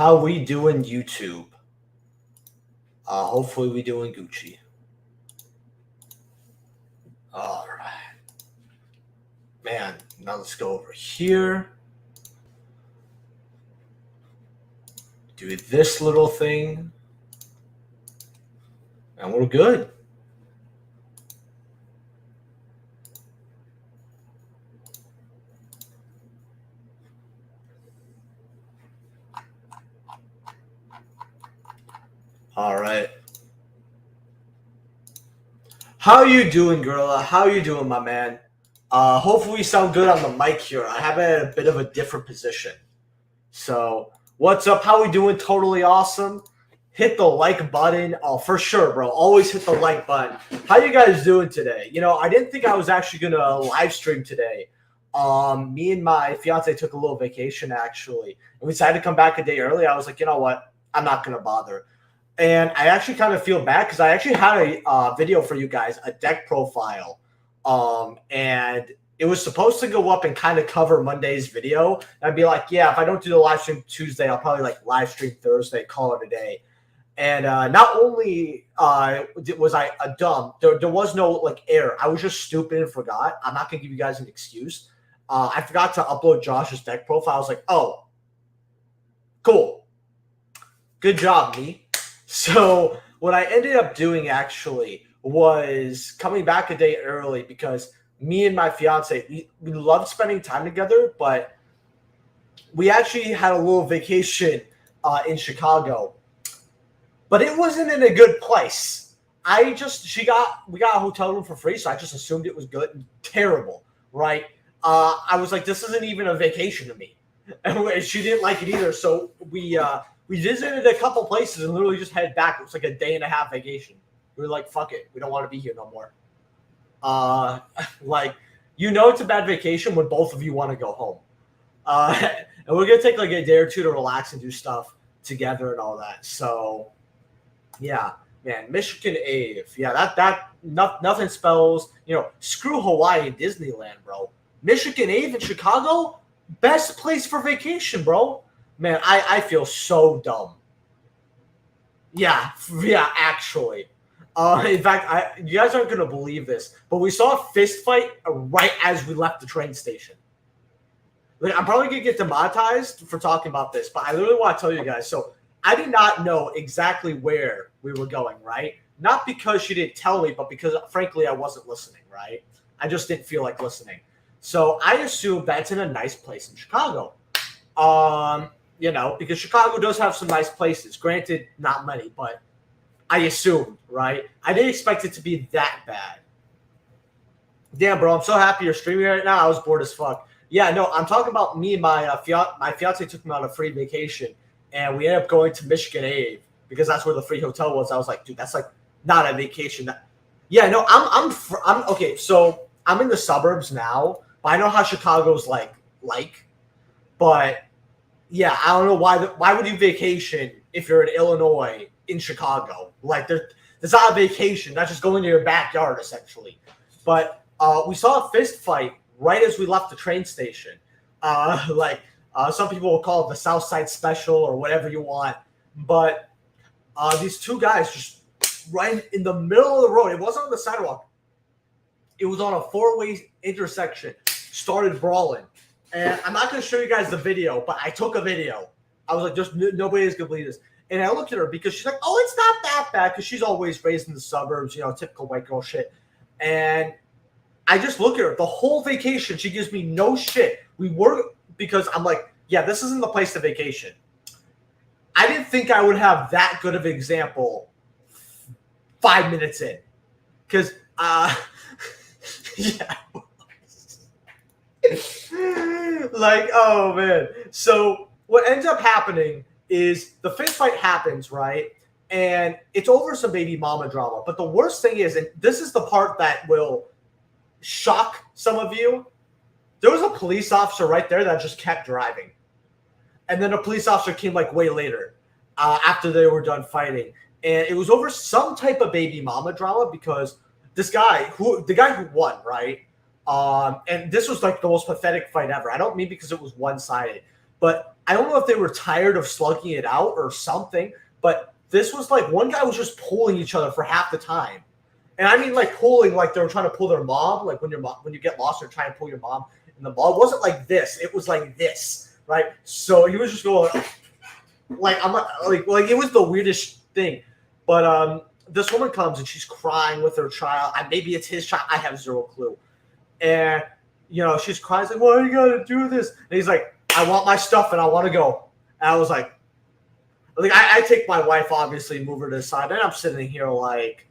How we doing, YouTube? Hopefully we doing Gucci. All right. Man, now let's go over here. Do this little thing. And we're good. All right. How you doing, Gorilla? How you doing, my man? Hopefully we sound good on the mic here. I have it at a bit of a different position. So, what's up? How we doing? Totally awesome. Hit the like button. Oh, for sure, bro. Always hit the like button. How you guys doing today? You know, I didn't think I was actually going to live stream today. Me and my fiance took a little vacation, actually. And we decided to come back a day early. I was like, you know what? I'm not going to bother. And I actually kind of feel bad because I actually had a video for you guys, a deck profile. And it was supposed to go up and kind of cover Monday's video. And I'd be like, yeah, if I don't do the live stream Tuesday, I'll probably like live stream Thursday, call it a day. And not only was I a dumb, there was no like error. I was just stupid and forgot. I'm not going to give you guys an excuse. I forgot to upload Josh's deck profile. I was like, oh, cool. Good job, me. So what I ended up doing actually was coming back a day early because me and my fiance, we loved spending time together, but we actually had a little vacation in Chicago. But it wasn't in a good place. We got a hotel room for free, so I just assumed it was good. Terrible, right? I was like, this isn't even a vacation to me. And she didn't like it either, so we visited a couple places and literally just headed back. It was like a day and a half vacation. We were like, fuck it. We don't want to be here no more. It's a bad vacation when both of you want to go home. And we're going to take like a day or two to relax and do stuff together and all that. So, yeah, man, Michigan Ave. Yeah, nothing spells, screw Hawaii and Disneyland, bro. Michigan Ave in Chicago, best place for vacation, bro. Man, I feel so dumb. Yeah, actually. In fact, you guys aren't going to believe this, but we saw a fist fight right as we left the train station. Like, I'm probably going to get demonetized for talking about this, but I literally want to tell you guys. So I did not know exactly where we were going, right? Not because she didn't tell me, but because, frankly, I wasn't listening, right? I just didn't feel like listening. So I assumed that's in a nice place in Chicago. Because Chicago does have some nice places. Granted, not many, but I assumed, right? I didn't expect it to be that bad. Damn, bro, I'm so happy you're streaming right now. I was bored as fuck. Yeah, no, I'm talking about me and my fiance took me on a free vacation, and we ended up going to Michigan Ave because that's where the free hotel was. I was like, dude, that's like not a vacation. Yeah, no, I'm okay. So I'm in the suburbs now, but I know how Chicago's like. But yeah, I don't know why would you vacation if you're in Illinois in Chicago? Like there's not a vacation. That's just going to your backyard essentially. But we saw a fist fight right as we left the train station. Some people will call it the South Side Special or whatever you want. But these two guys just right in the middle of the road. It wasn't on the sidewalk. It was on a four-way intersection. Started brawling. And I'm not going to show you guys the video, but I took a video. I was like, just nobody's going to believe this. And I looked at her because she's like, oh, it's not that bad because she's always raised in the suburbs, typical white girl shit. And I just look at her. The whole vacation, she gives me no shit. Because I'm like, yeah, this isn't the place to vacation. I didn't think I would have that good of an example 5 minutes in. Because, yeah. Like, oh, man. So what ends up happening is the fist fight happens, right? And it's over some baby mama drama. But the worst thing is, and this is the part that will shock some of you, there was a police officer right there that just kept driving. And then a police officer came like way later after they were done fighting. And it was over some type of baby mama drama because the guy who won, right? And this was like the most pathetic fight ever. I don't mean because it was one-sided, but I don't know if they were tired of slugging it out or something. But this was like one guy was just pulling each other for half the time. And I mean, like pulling, like they were trying to pull their mom. Like when you get lost, they're trying to pull your mom in the ball. It wasn't like this. It was like this, right? So he was just going like I'm not, like it was the weirdest thing. But this woman comes and she's crying with her child. Maybe it's his child. I have zero clue. And she's crying. She's like, "Why you gotta do this?" And he's like, "I want my stuff and I want to go." And I was like I take my wife, obviously, move her to the side, and I'm sitting here like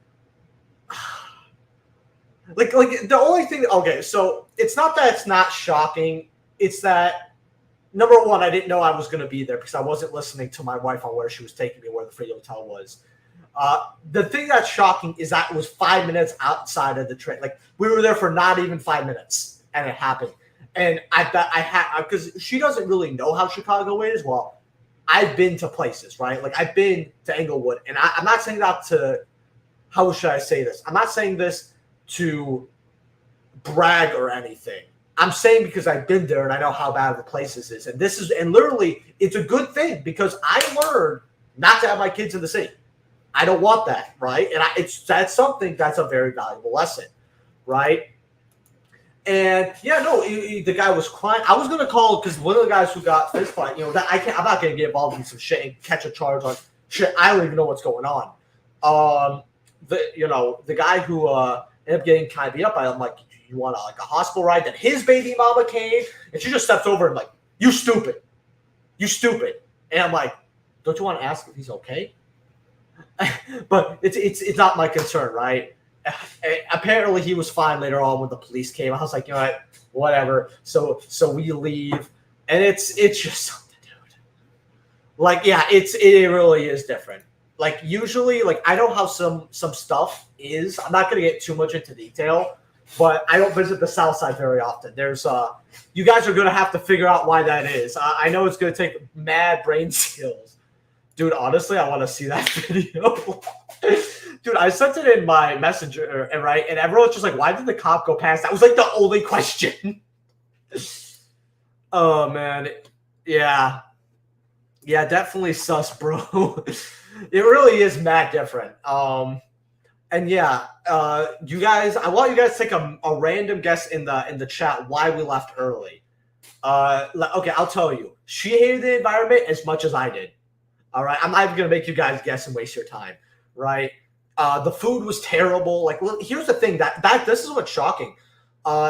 the only thing. Okay, so it's not that it's not shocking. It's that number one, I didn't know I was going to be there because I wasn't listening to my wife on where she was taking me, where the free hotel was. The thing that's shocking is that it was 5 minutes outside of the train. Like we were there for not even 5 minutes, and it happened. And I bet I had because she doesn't really know how Chicago is. Well, I've been to places, right? Like I've been to Englewood, and I'm not saying that to. How should I say this? I'm not saying this to brag or anything. I'm saying because I've been there and I know how bad the places is. And literally it's a good thing because I learned not to have my kids in the city. I don't want that, right? And that's something that's a very valuable lesson, right? And the guy was crying. I was gonna call because one of the guys who got fist fight, that I'm not gonna get involved in some shit and catch a charge on shit. I don't even know what's going on. The guy who ended up getting kind of beat up, I'm like, you want a hospital ride? Then his baby mama came and she just steps over and like, you stupid. And I'm like, don't you want to ask if he's okay? But it's not my concern, right? Apparently he was fine later on when the police came. I was like, whatever. So we leave, and it's just something, dude. Like, yeah, it really is different. Like usually, like I know how some stuff is. I'm not gonna get too much into detail, but I don't visit the South Side very often. There's you guys are gonna have to figure out why that is. I know it's gonna take mad brain skills, dude. Honestly, I want to see that video. Dude, I sent it in my messenger, right? And everyone's just like, why did the cop go past? That was like the only question. Oh, man. Yeah. Yeah, definitely sus, bro. It really is mad different. And yeah, you guys, I want you guys to take a random guess in the chat why we left early. Okay, I'll tell you. She hated the environment as much as I did. All right, I'm not even gonna make you guys guess and waste your time, right? The food was terrible. Like, look, here's the thing that this is what's shocking.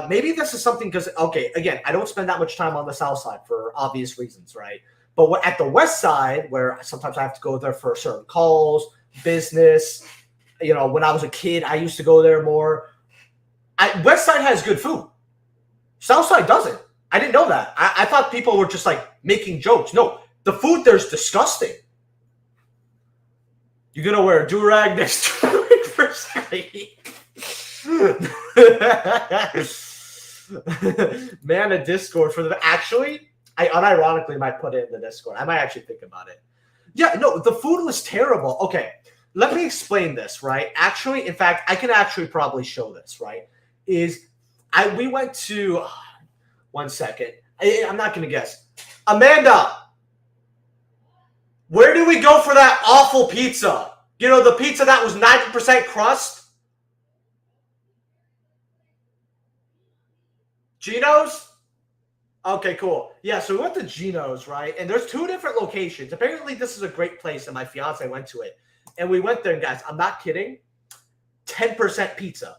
Maybe this is something because, okay, again, I don't spend that much time on the South Side for obvious reasons, right? But at the West Side, where sometimes I have to go there for certain calls, business, when I was a kid, I used to go there more. West Side has good food. South Side doesn't. I didn't know that. I thought people were just like making jokes. No, the food there's disgusting. You're going to wear a do-rag next to it for a second. Man, a Discord for the... Actually, I unironically might put it in the Discord. I might actually think about it. Yeah, no, the food was terrible. Okay, let me explain this, right? Actually, in fact, I can actually probably show this, right? We went to... One second. I'm not going to guess. Amanda! Where did we go for that awful pizza? The pizza that was 90% crust? Gino's? Okay, cool. Yeah, so we went to Gino's, right? And there's 2 different locations. Apparently, this is a great place, and my fiance went to it. And we went there, and guys, I'm not kidding. 10% pizza.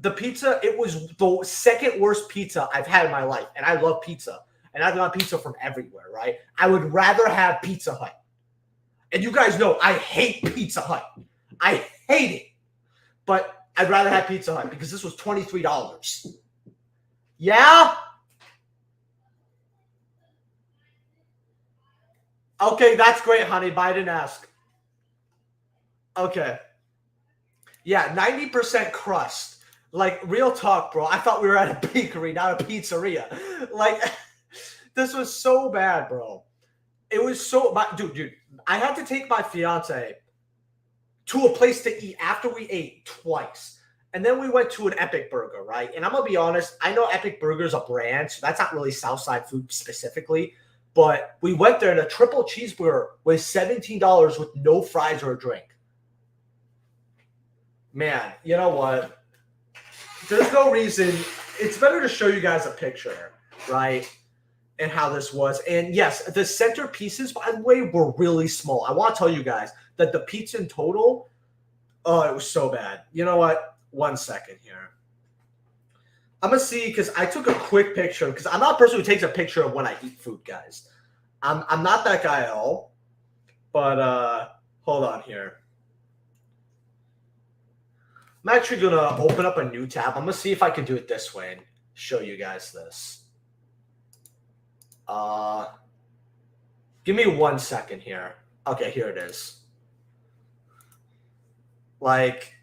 The pizza, it was the second worst pizza I've had in my life. And I love pizza. And I've got pizza from everywhere, right? I would rather have Pizza Hut. And you guys know I hate Pizza Hut. I hate it. But I'd rather have Pizza Hut because this was $23. Yeah? Okay, that's great, honey, but I didn't ask. Okay. Yeah, 90% crust. Like, real talk, bro. I thought we were at a bakery, not a pizzeria. Like, this was so bad, bro. It was so bad. Dude, I had to take my fiance to a place to eat after we ate twice. And then we went to an Epic Burger, right? And I'm going to be honest, I know Epic Burger is a brand, so that's not really Southside food specifically. But we went there and a triple cheeseburger was $17 with no fries or a drink. Man, you know what? There's no reason. It's better to show you guys a picture, right? And how this was. And yes, the center pieces, by the way, were really small. I want to tell you guys that the pizza in total, oh, it was so bad. You know what? 1 second here. I'm going to see, because I took a quick picture, because I'm not a person who takes a picture of when I eat food, guys. I'm not that guy at all. But hold on here. I'm actually going to open up a new tab. I'm going to see if I can do it this way and show you guys this. Give me 1 second here. Okay, here it is. Like,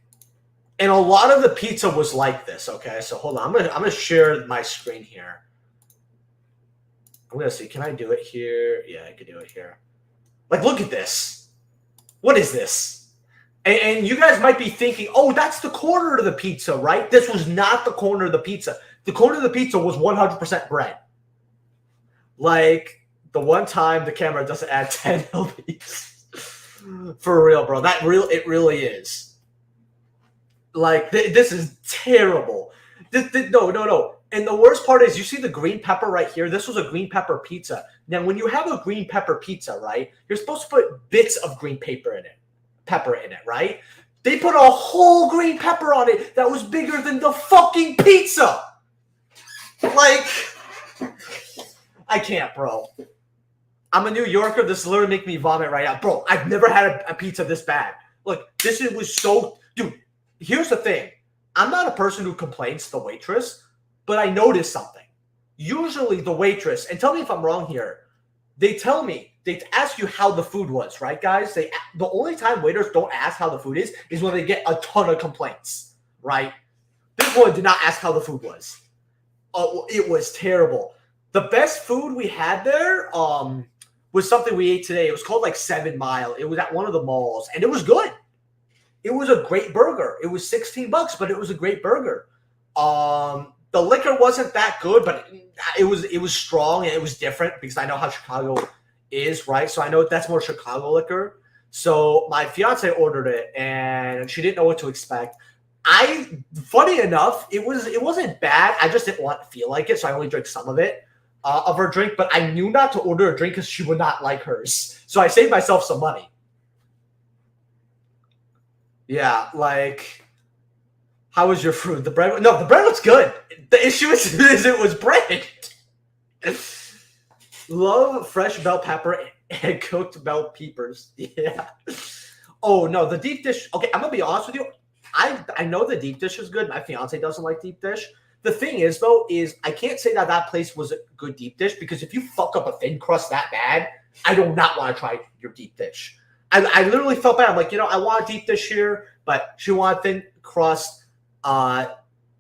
and a lot of the pizza was like this. Okay, so hold on. I'm gonna share my screen here. I'm gonna see. Can I do it here? Yeah, I can do it here. Like, look at this. What is this? And you guys might be thinking, oh, that's the corner of the pizza, right? This was not the corner of the pizza. The corner of the pizza was 100% bread. Like, the one time the camera doesn't add 10 LBs. For real, bro. It really is. Like, this is terrible. No. And the worst part is, you see the green pepper right here? This was a green pepper pizza. Now, when you have a green pepper pizza, right, you're supposed to put bits of green pepper in it, right? They put a whole green pepper on it that was bigger than the fucking pizza. Like, I can't, bro. I'm a New Yorker. This literally make me vomit right now. Bro, I've never had a pizza this bad. Look, this was so... Dude, here's the thing. I'm not a person who complains to the waitress, but I noticed something. Usually the waitress, and tell me if I'm wrong here, they ask you how the food was, right, guys? The only time waiters don't ask how the food is when they get a ton of complaints, right? This one did not ask how the food was. Oh, it was terrible. The best food we had there was something we ate today. It was called like 7 Mile. It was at one of the malls, and it was good. It was a great burger. It was $16, but it was a great burger. The liquor wasn't that good, but it was strong and it was different because I know how Chicago is, right? So I know that's more Chicago liquor. So my fiance ordered it, and she didn't know what to expect. Funny enough, it wasn't bad. I just didn't want to feel like it, so I only drank some of it. Of her drink, but I knew not to order a drink because she would not like hers. So I saved myself some money. Yeah, like, how was your food? The bread? No, the bread looks good. The issue is it was bread. Love fresh bell pepper and cooked bell peppers. Yeah. Oh, no, the deep dish. Okay, I'm going to be honest with you. I know the deep dish is good. My fiance doesn't like deep dish. The thing is, though, is I can't say that place was a good deep dish because if you fuck up a thin crust that bad, I do not want to try your deep dish. I literally felt bad. I'm like, I want a deep dish here, but she wanted thin crust. I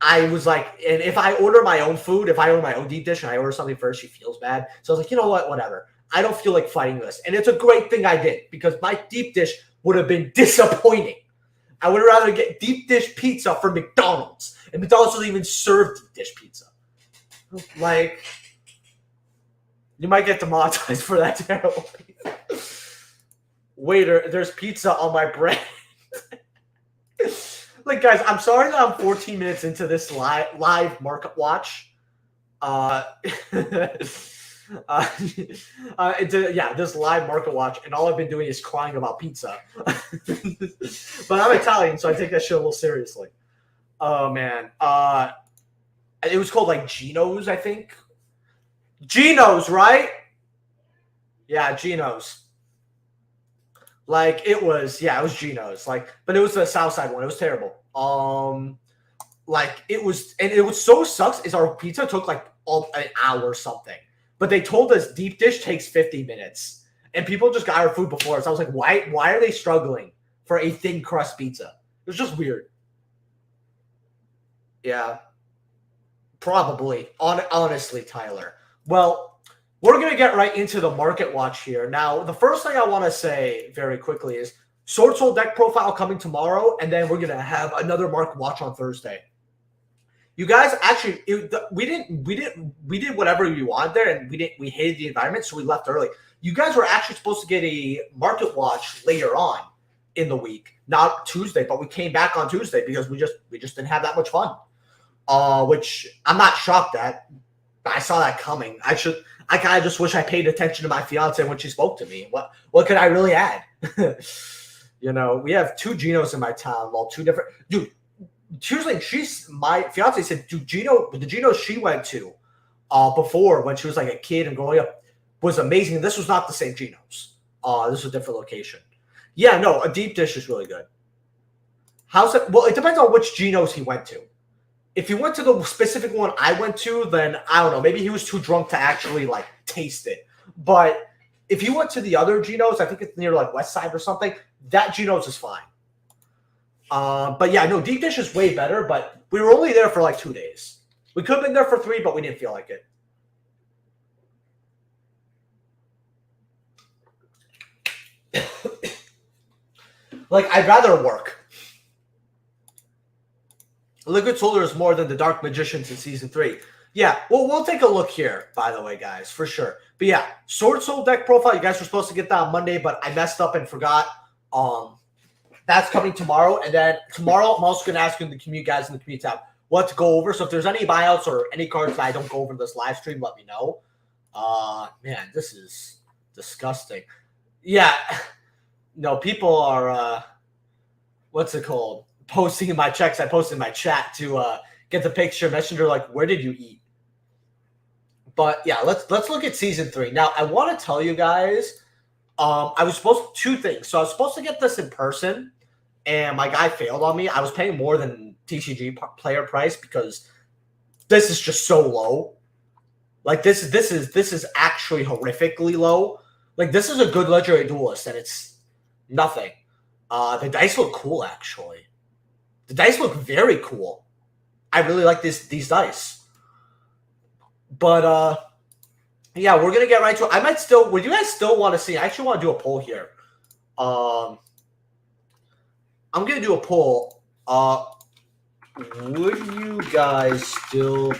was like, and if I order my own food, if I order my own deep dish and I order something first, she feels bad. So I was like, you know what, whatever. I don't feel like fighting this. And it's a great thing I did because my deep dish would have been disappointing. I would rather get deep dish pizza from McDonald's. And McDonald's doesn't even serve deep dish pizza. Like, you might get demonetized for that terrible pizza. Waiter, there's pizza on my bread. Like, guys, I'm sorry that I'm 14 minutes into this live market watch. This live market watch, and all I've been doing is crying about pizza. But I'm Italian, so I take that shit a little seriously. Oh man, it was called like Gino's, I think. Gino's, right? Yeah, Gino's. Like it was Gino's. Like, but it was the South Side one. It was terrible. Like it was, and it was so sucks. Is our pizza took like an hour or something. But they told us deep dish takes 50 minutes. And people just got our food before us. I was like, why are they struggling for a thin crust pizza? It was just weird. Yeah. Probably. Honestly, Tyler. Well, we're going to get right into the market watch here. Now, the first thing I want to say very quickly is Sword Soul deck profile coming tomorrow. And then we're going to have another market watch on Thursday. You guys actually, we did whatever we wanted there, and we hated the environment, so we left early. You guys were actually supposed to get a market watch later on in the week, not Tuesday, but we came back on Tuesday because we just didn't have that much fun. Which I'm not shocked at. I saw that coming. I kind of just wish I paid attention to my fiance when she spoke to me. What could I really add? You know, we have 2 Genos in my town. Well, 2 different dude. Seriously, my fiance said, dude, the Genos she went to before when she was like a kid and growing up was amazing. This was not the same Genos. This was a different location. Yeah, no, a deep dish is really good. How's it? Well, it depends on which Genos he went to. If he went to the specific one I went to, then I don't know. Maybe he was too drunk to actually like taste it. But if you went to the other Genos, I think it's near like West Side or something, that Genos is fine. But yeah, no, deep dish is way better, but we were only there for like 2 days. We could have been there for 3, but we didn't feel like it. Like, I'd rather work. Liquid Solar is more than the Dark Magicians in Season 3. Yeah, well, we'll take a look here, by the way, guys, for sure. But yeah, Sword Soul deck profile, you guys were supposed to get that on Monday, but I messed up and forgot. That's coming tomorrow. And then tomorrow, I'm also going to ask you in the community, guys, in the community tab, what to go over. So if there's any buyouts or any cards that I don't go over in this live stream, let me know. Man, this is disgusting. Yeah. No, people are, what's it called? Posting in my checks. I posted in my chat to get the picture. Messenger, like, where did you eat? But yeah, let's look at Season 3. Now, I want to tell you guys, I was supposed 2 things. So I was supposed to get this in person, and my guy failed on me. I was paying more than TCG player price because this is just so low. Like this is actually horrifically low. Like this is a good legendary duelist, and it's nothing. The dice look cool, actually. The dice look very cool. I really like these dice. But yeah, we're gonna get right to it. I might still. Would you guys still want to see? I actually want to do a poll here. I'm gonna do a poll. Would you guys still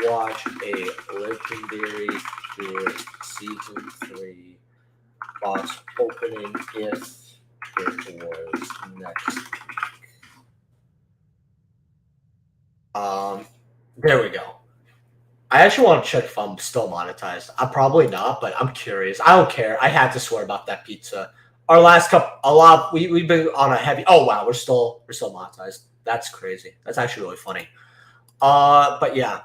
watch a Legendary Duelist Season 3 box opening if it was next week? There we go. I actually want to check if I'm still monetized. I'm probably not, but I'm curious. I don't care. I had to swear about that pizza. Our last cup, we've been on a heavy. Oh wow, we're still monetized. That's crazy. That's actually really funny. But yeah,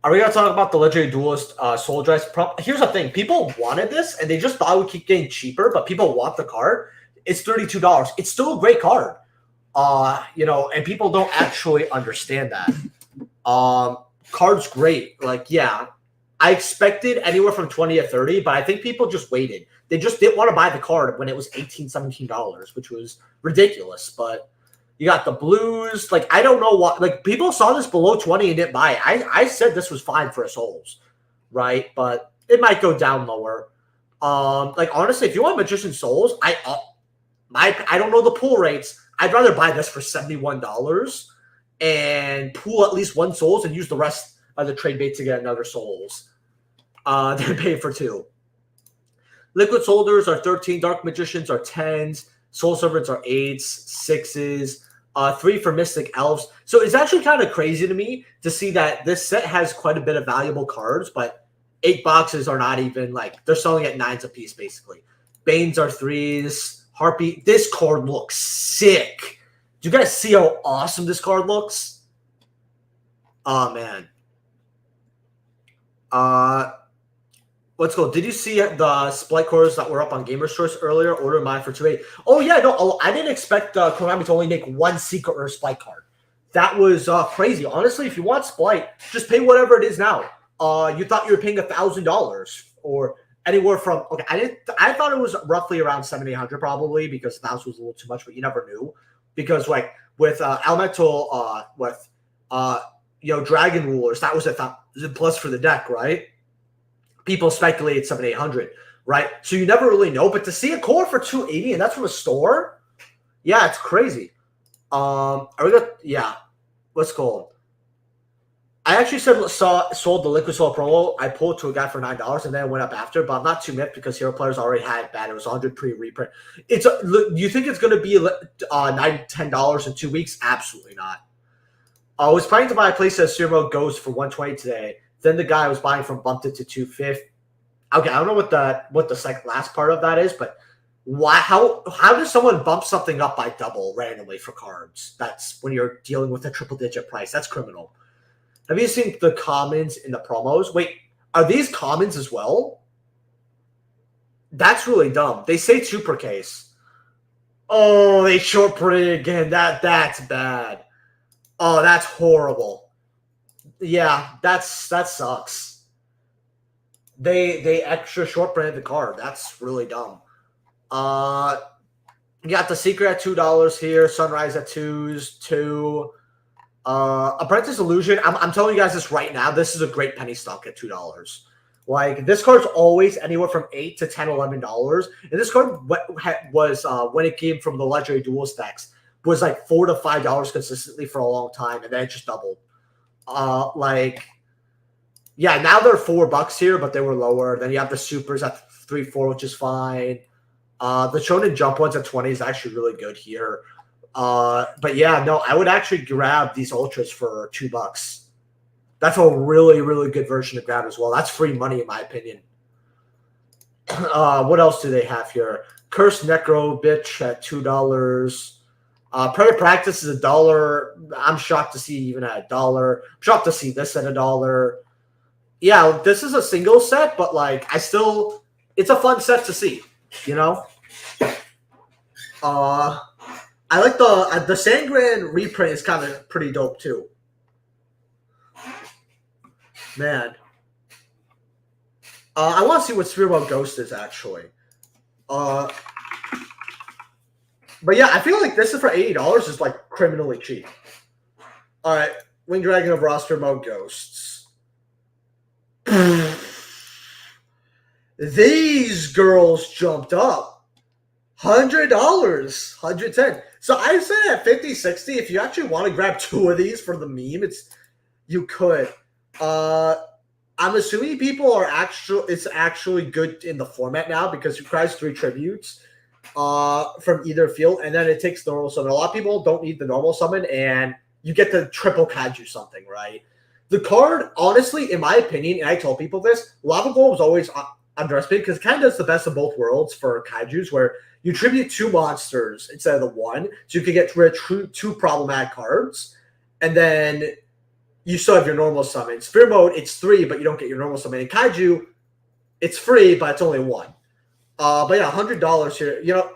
are we gonna talk about the Legendary Duelist Soul Drive? Here's the thing: people wanted this, and they just thought it would keep getting cheaper. But people want the card. It's $32. It's still a great card. You know, and people don't actually understand that. Card's great. Like, yeah, I expected anywhere from 20 to 30, but I think people just waited. They just didn't want to buy the card when it was $18, $17, which was ridiculous. But you got the blues. Like, I don't know what. Like, people saw this below 20 and didn't buy it. I said this was fine for a Souls, right? But it might go down lower. Like, honestly, if you want Magician Souls, I don't know the pool rates. I'd rather buy this for $71 and pool at least 1 Souls and use the rest of the trade bait to get another Souls. Then pay for 2. Liquid Soldiers are 13. Dark Magicians are 10s. Soul Servants are 8s, 6s. 3 for Mystic Elves. So it's actually kind of crazy to me to see that this set has quite a bit of valuable cards, but 8 boxes are not even like they're selling at 9s a piece basically. Banes are 3s. Harpy. This card looks sick. Do you guys see how awesome this card looks? Oh man. Let's go. Did you see the Splice cores that were up on Gamer's Choice earlier? Order mine for $2.8. Oh yeah, no, I didn't expect Konami to only make 1 secret or Splice card. That was crazy. Honestly, if you want Splice, just pay whatever it is now. You thought you were paying $1,000 or anywhere from I thought it was roughly around $700-800 probably because 1,000 was a little too much, but you never knew because like with Elemental with Dragon Rulers, that was a plus for the deck, right? People speculated $700-800, right? So you never really know. But to see a core for $280 and that's from a store, yeah, it's crazy. Are we gonna? Yeah, let's go. I actually sold the Liquid Soul promo. I pulled to a guy for $9, and then it went up after. But I'm not too miffed because Hero Players already had it bad. It was 100 pre-reprint. You think it's going to be $9-10 in 2 weeks? Absolutely not. I was planning to buy a place that Zero Ghost for 120 today. Then the guy I was buying from bumped it to 250. Okay, I don't know what the last part of that is, but why? How does someone bump something up by double randomly for cards? That's when you're dealing with a triple-digit price. That's criminal. Have you seen the commons in the promos? Wait, are these commons as well? That's really dumb. They say super case. Oh, they short printed again. That's bad. Oh, that's horrible. Yeah, that sucks. They extra short printed the card. That's really dumb. You got the Secret at $2 here. Sunrise at 2. Apprentice Illusion, I'm telling you guys this right now. This is a great penny stock at $2. Like, this card's always anywhere from $8 to $10, $11. And this card was when it came from the Legendary Dual Stacks was like $4 to $5 consistently for a long time, and then it just doubled. Yeah, now they're $4 here, but they were lower. Then you have the Supers at 3, 4, which is fine. The Shonen Jump ones at 20 is actually really good here. But yeah, no, I would actually grab these Ultras for $2. That's a really, really good version to grab as well. That's free money in my opinion. What else do they have here? Cursed Necro Bitch at $2. Private Practice is $1. I'm shocked to see even at $1. I'm shocked to see this at $1. Yeah, this is a single set, but like it's a fun set to see, you know? I like the Sangren reprint is kind of pretty dope too. Man. I want to see what Spearboat Ghost is actually. But yeah, I feel like this is for $80 is like criminally cheap. Alright, Wing Dragon of Roster Mode Ghosts. These girls jumped up. $100, $110. So I said at 50, 60, if you actually want to grab 2 of these for the meme, you could. I'm assuming people are it's actually good in the format now because you prize 3 tributes from either field, and then it takes the normal summon. A lot of people don't need the normal summon, and you get the triple Kaiju something, right? The card, honestly, in my opinion, and I told people this, Lava Golem is always underestimated because it kind of does the best of both worlds for Kaijus, where you tribute 2 monsters instead of the 1, so you can get rid of 2 problematic cards, and then you still have your normal summon. Sphere Mode, it's 3, but you don't get your normal summon. In Kaiju, it's free, but it's only 1. But yeah, $100 here. You know,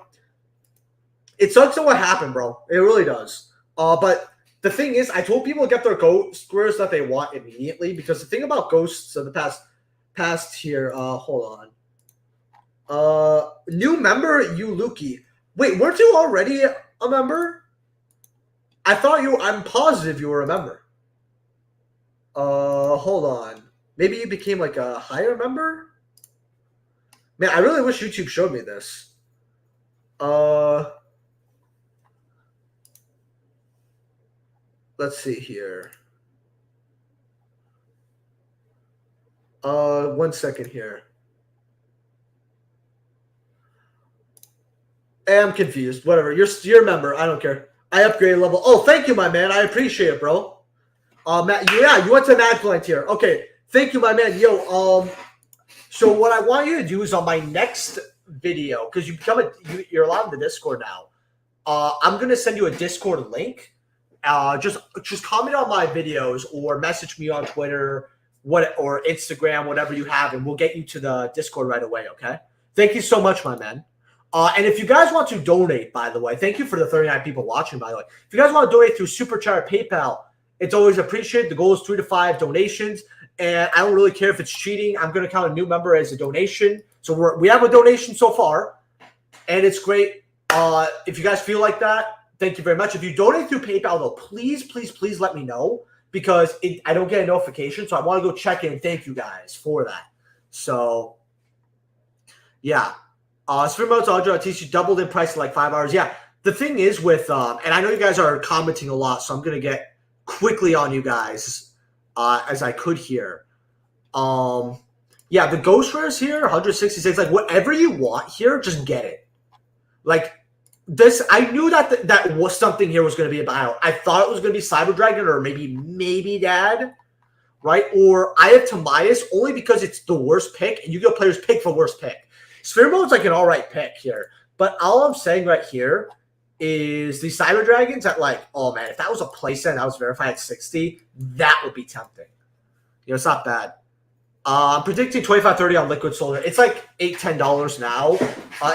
it sucks at what happened, bro. It really does. But the thing is, I told people to get their ghost squares that they want immediately, because the thing about ghosts of the past here, hold on. New member, Yuluki. Wait, weren't you already a member? I'm positive you were a member. Hold on. Maybe you became like a higher member? Man, I really wish YouTube showed me this. Let's see here. 1 second here. I'm confused. Whatever. You're a member. I don't care. I upgraded level. Oh, thank you, my man. I appreciate it, bro. Matt, yeah, you went to Mad Volunteer. Okay, thank you, my man. Yo, so what I want you to do is on my next video, because you're allowed in the Discord now. I'm gonna send you a Discord link. Just comment on my videos or message me on Twitter, or Instagram, whatever you have, and we'll get you to the Discord right away. Okay? Thank you so much, my man. And if you guys want to donate, by the way, thank you for the 39 people watching. By the way, if you guys want to donate through Super Chat or PayPal, it's always appreciated. The goal is 3 to 5 donations, and I don't really care if it's cheating. I'm going to count a new member as a donation. So we have a donation so far, and it's great. If you guys feel like that, thank you very much. If you donate through PayPal, though, please, please, please let me know, because I don't get a notification, so I want to go check in. Thank you guys for that. So, yeah. Sphere Mode's Audra TC doubled in price in like 5 hours. Yeah, the thing is with, and I know you guys are commenting a lot, so I'm going to get quickly on you guys. as I could here. Yeah, the ghost rares here, 166. Like whatever you want here, just get it. Like this, I knew that that was something here was going to be about. I thought it was going to be Cyber Dragon or maybe Dad, right? Or I have Tamias only because it's the worst pick, and you get players pick for worst pick. Sphere Mode's like an all right pick here, but all I'm saying right here is the Cyber Dragons at like, oh man, if that was a playset and I was verified at 60, that would be tempting. You know, it's not bad. I'm predicting 25-30 on Liquid Solar. It's like $8-10 now.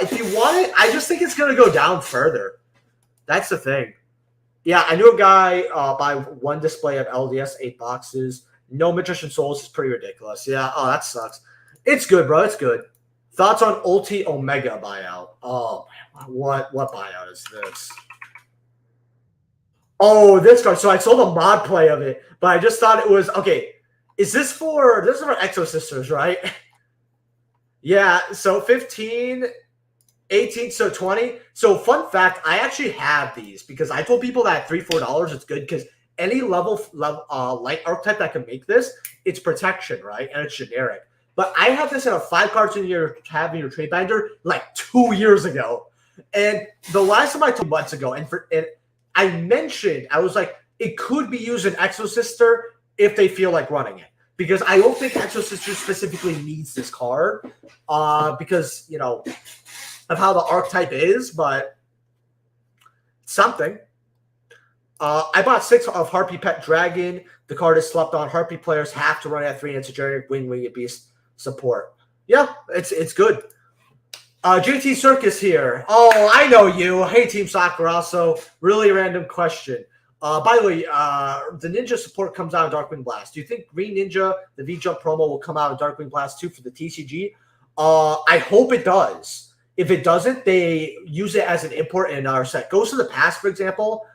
If you want it, I just think it's going to go down further. That's the thing. Yeah, I knew a guy buy one display of LDS, 8 boxes. No Magician Souls is pretty ridiculous. Yeah, oh, that sucks. It's good, bro. It's good. Thoughts on Ulti Omega buyout? Oh, man, what buyout is this? Oh, this card. So I saw the mod play of it, but I just thought it was okay. This is for Exo Sisters, right? Yeah, so 15, 18, so 20. So fun fact, I actually have these because I told people that $3-4 it's good because any level light archetype that can make this, it's protection, right? And it's generic. But I have this in a 5 cards in your trade binder like 2 years ago. And the last time I told 2 months ago, and I mentioned, I was like, it could be used in Exo Sister if they feel like running it. Because I don't think Exo Sister specifically needs this card. Because, you know, of how the archetype is, but something. I bought 6 of Harpy Pet Dragon. The card is slept on. Harpy players have to run it at 3, and it's a generic Winged Beast support. Yeah, it's good. JT Circus here. Oh, I know you. Hey, Team Soccer. Also, really random question. By the way, the Ninja support comes out in Darkwing Blast. Do you think Green Ninja, the V-Jump promo, will come out in Darkwing Blast 2 for the TCG? I hope it does. If it doesn't, they use it as an import in our set. Ghost of the Past, for example,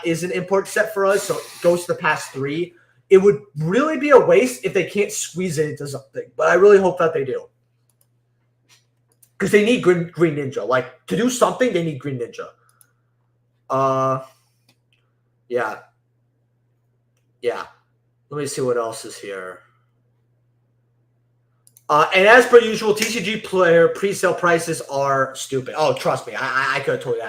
is an import set for us, so Ghost of the Past 3. It would really be a waste if they can't squeeze it into something, but I really hope that they do. Because they need Green Ninja. Like, to do something, they need Green Ninja. Yeah. Yeah. Let me see what else is here. And as per usual, TCG player pre-sale prices are stupid. Oh, trust me. I could have told you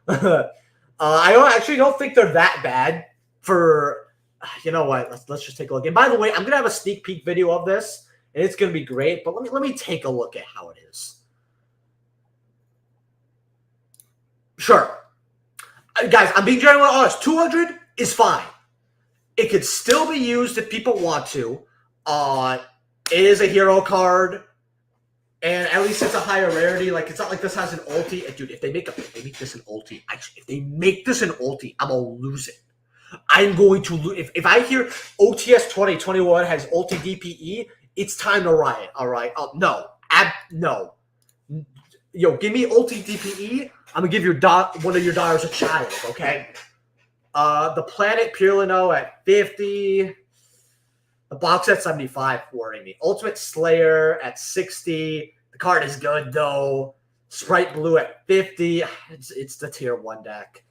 that. I actually don't think they're that bad for, you know what? Let's just take a look. And by the way, I'm going to have a sneak peek video of this, and it's going to be great. But let me take a look at how it is. Sure. Guys, I'm being generally honest. 200 is fine. It could still be used if people want to. It is a hero card, and at least it's a higher rarity. Like, it's not like this has an ulti. And dude, if they make this an ulti, if they make this an ulti, I'm gonna lose it. I'm going to lose. If I hear OTS 2021 has ulti DPE, it's time to riot. All right? No. Yo, give me ulti DPE. I'm gonna give one of your daughters a child. Okay. The Planet Pirlino at 50. The box at 75 worrying me. Ultimate Slayer at 60. The card is good though. Sprite Blue at 50. It's the tier 1 deck.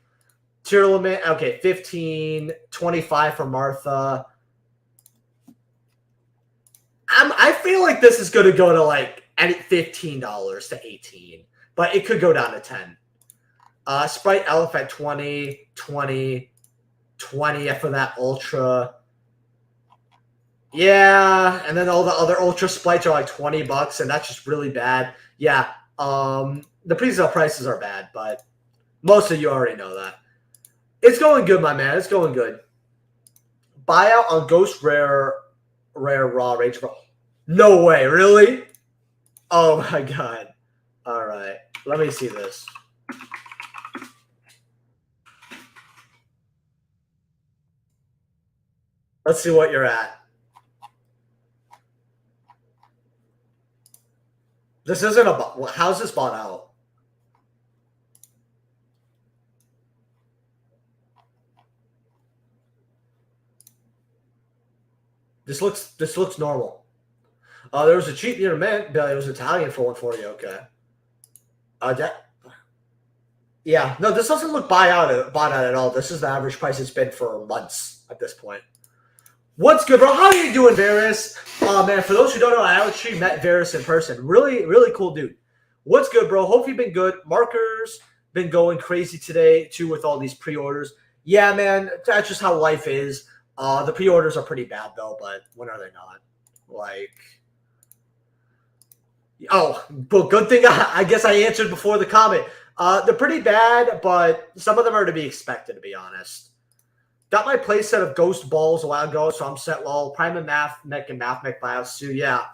Tier limit, okay, 15, 25 for Martha. I feel like this is going to go to like $15 to 18, but it could go down to 10. Sprite Elf at 20, 20, 20 for that Ultra. Yeah, and then all the other Ultra Sprites are like $20, and that's just really bad. Yeah, the pre-sale prices are bad, but most of you already know that. It's going good, my man. It's going good. Buyout on Ghost Rare Raw Rage Raw. No way, really? Oh my god. All right, let me see this. Let's see what you're at. This isn't a... How's this bought out? This looks normal. There was a cheap near mint. It was Italian for 140. Okay. Yeah. No, this doesn't look bought out at all. This is the average price it's been for months at this point. What's good, bro? How are you doing, Varys? Oh, man, for those who don't know, I actually met Varys in person. Really, really cool dude. What's good, bro? Hope you've been good. Markers been going crazy today, too, with all these pre-orders. Yeah, man, that's just how life is. The pre-orders are pretty bad, though, but when are they not? Like, oh, but good thing I guess I answered before the comment. They're pretty bad, but some of them are to be expected, to be honest. Got my playset of Ghost Balls a while ago, so I'm set lol. Prime and Math Mech and Math Mech Buyouts too. Yeah.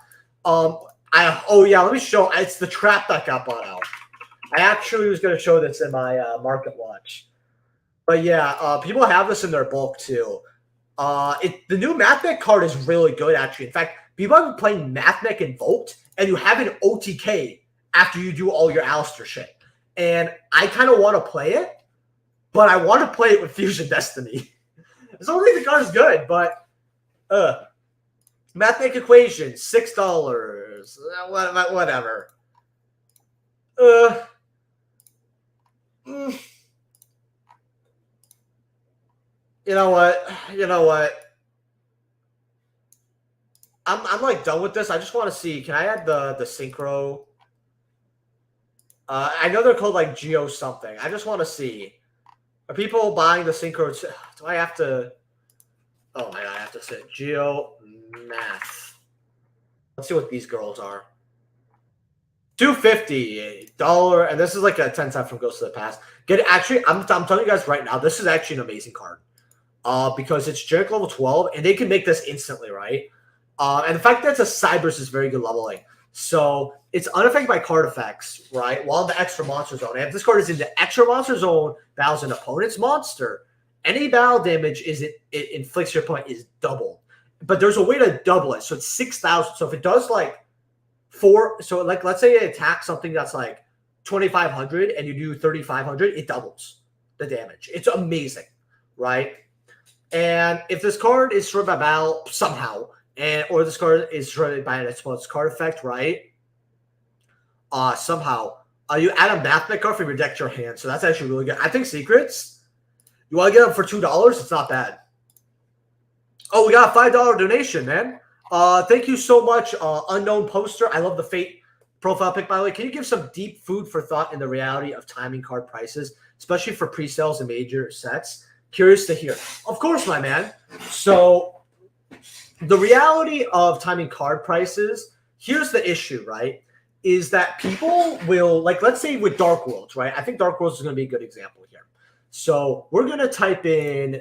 Let me show. It's the trap that got bought out. I actually was going to show this in my market watch, but yeah, people have this in their bulk too. The new Math Mech card is really good actually. In fact, people have been playing Math Mech Invoked, and you have an OTK after you do all your Alistair shit. And I kind of want to play it, but I want to play it with Fusion Destiny. I don't think the card is good, but Mathematic Equation, $6. Whatever. You know what? I'm like done with this. I just want to see. Can I add the synchro? I know they're called like Geo something. I just want to see. Are people buying the synchro? Do I have to? Oh my god, I have to say Geo Math. Let's see what these girls are. $250, and this is like a 10-cent from Ghost of the Past. I'm telling you guys right now, this is actually an amazing card. Because it's generic level 12, and they can make this instantly, right? And the fact that it's a Cybers is very good leveling. So it's unaffected by card effects, right? While in the extra monster zone. And if this card is in the extra monster zone, battles an opponent's monster, any battle damage it inflicts your opponent is doubled. But there's a way to double it. So it's 6,000. So if it does like so like let's say it attacks something that's like 2,500 and you do 3,500, it doubles the damage. It's amazing, right? And if this card is destroyed by battle somehow, or this card is destroyed by an explosive card effect, right? Somehow, you add a Math Mech card from your deck to your hand, so that's actually really good. I think secrets, you want to get them for $2, it's not bad. Oh, we got a $5 donation, man. Thank you so much, Unknown Poster. I love the Fate profile pick, by the way. Can you give some deep food for thought in the reality of timing card prices, especially for pre-sales and major sets? Curious to hear. Of course, my man. So the reality of timing card prices, here's the issue, right? Is that people will, like, let's say with Dark Worlds, right? I think Dark Worlds is going to be a good example here. So we're going to type in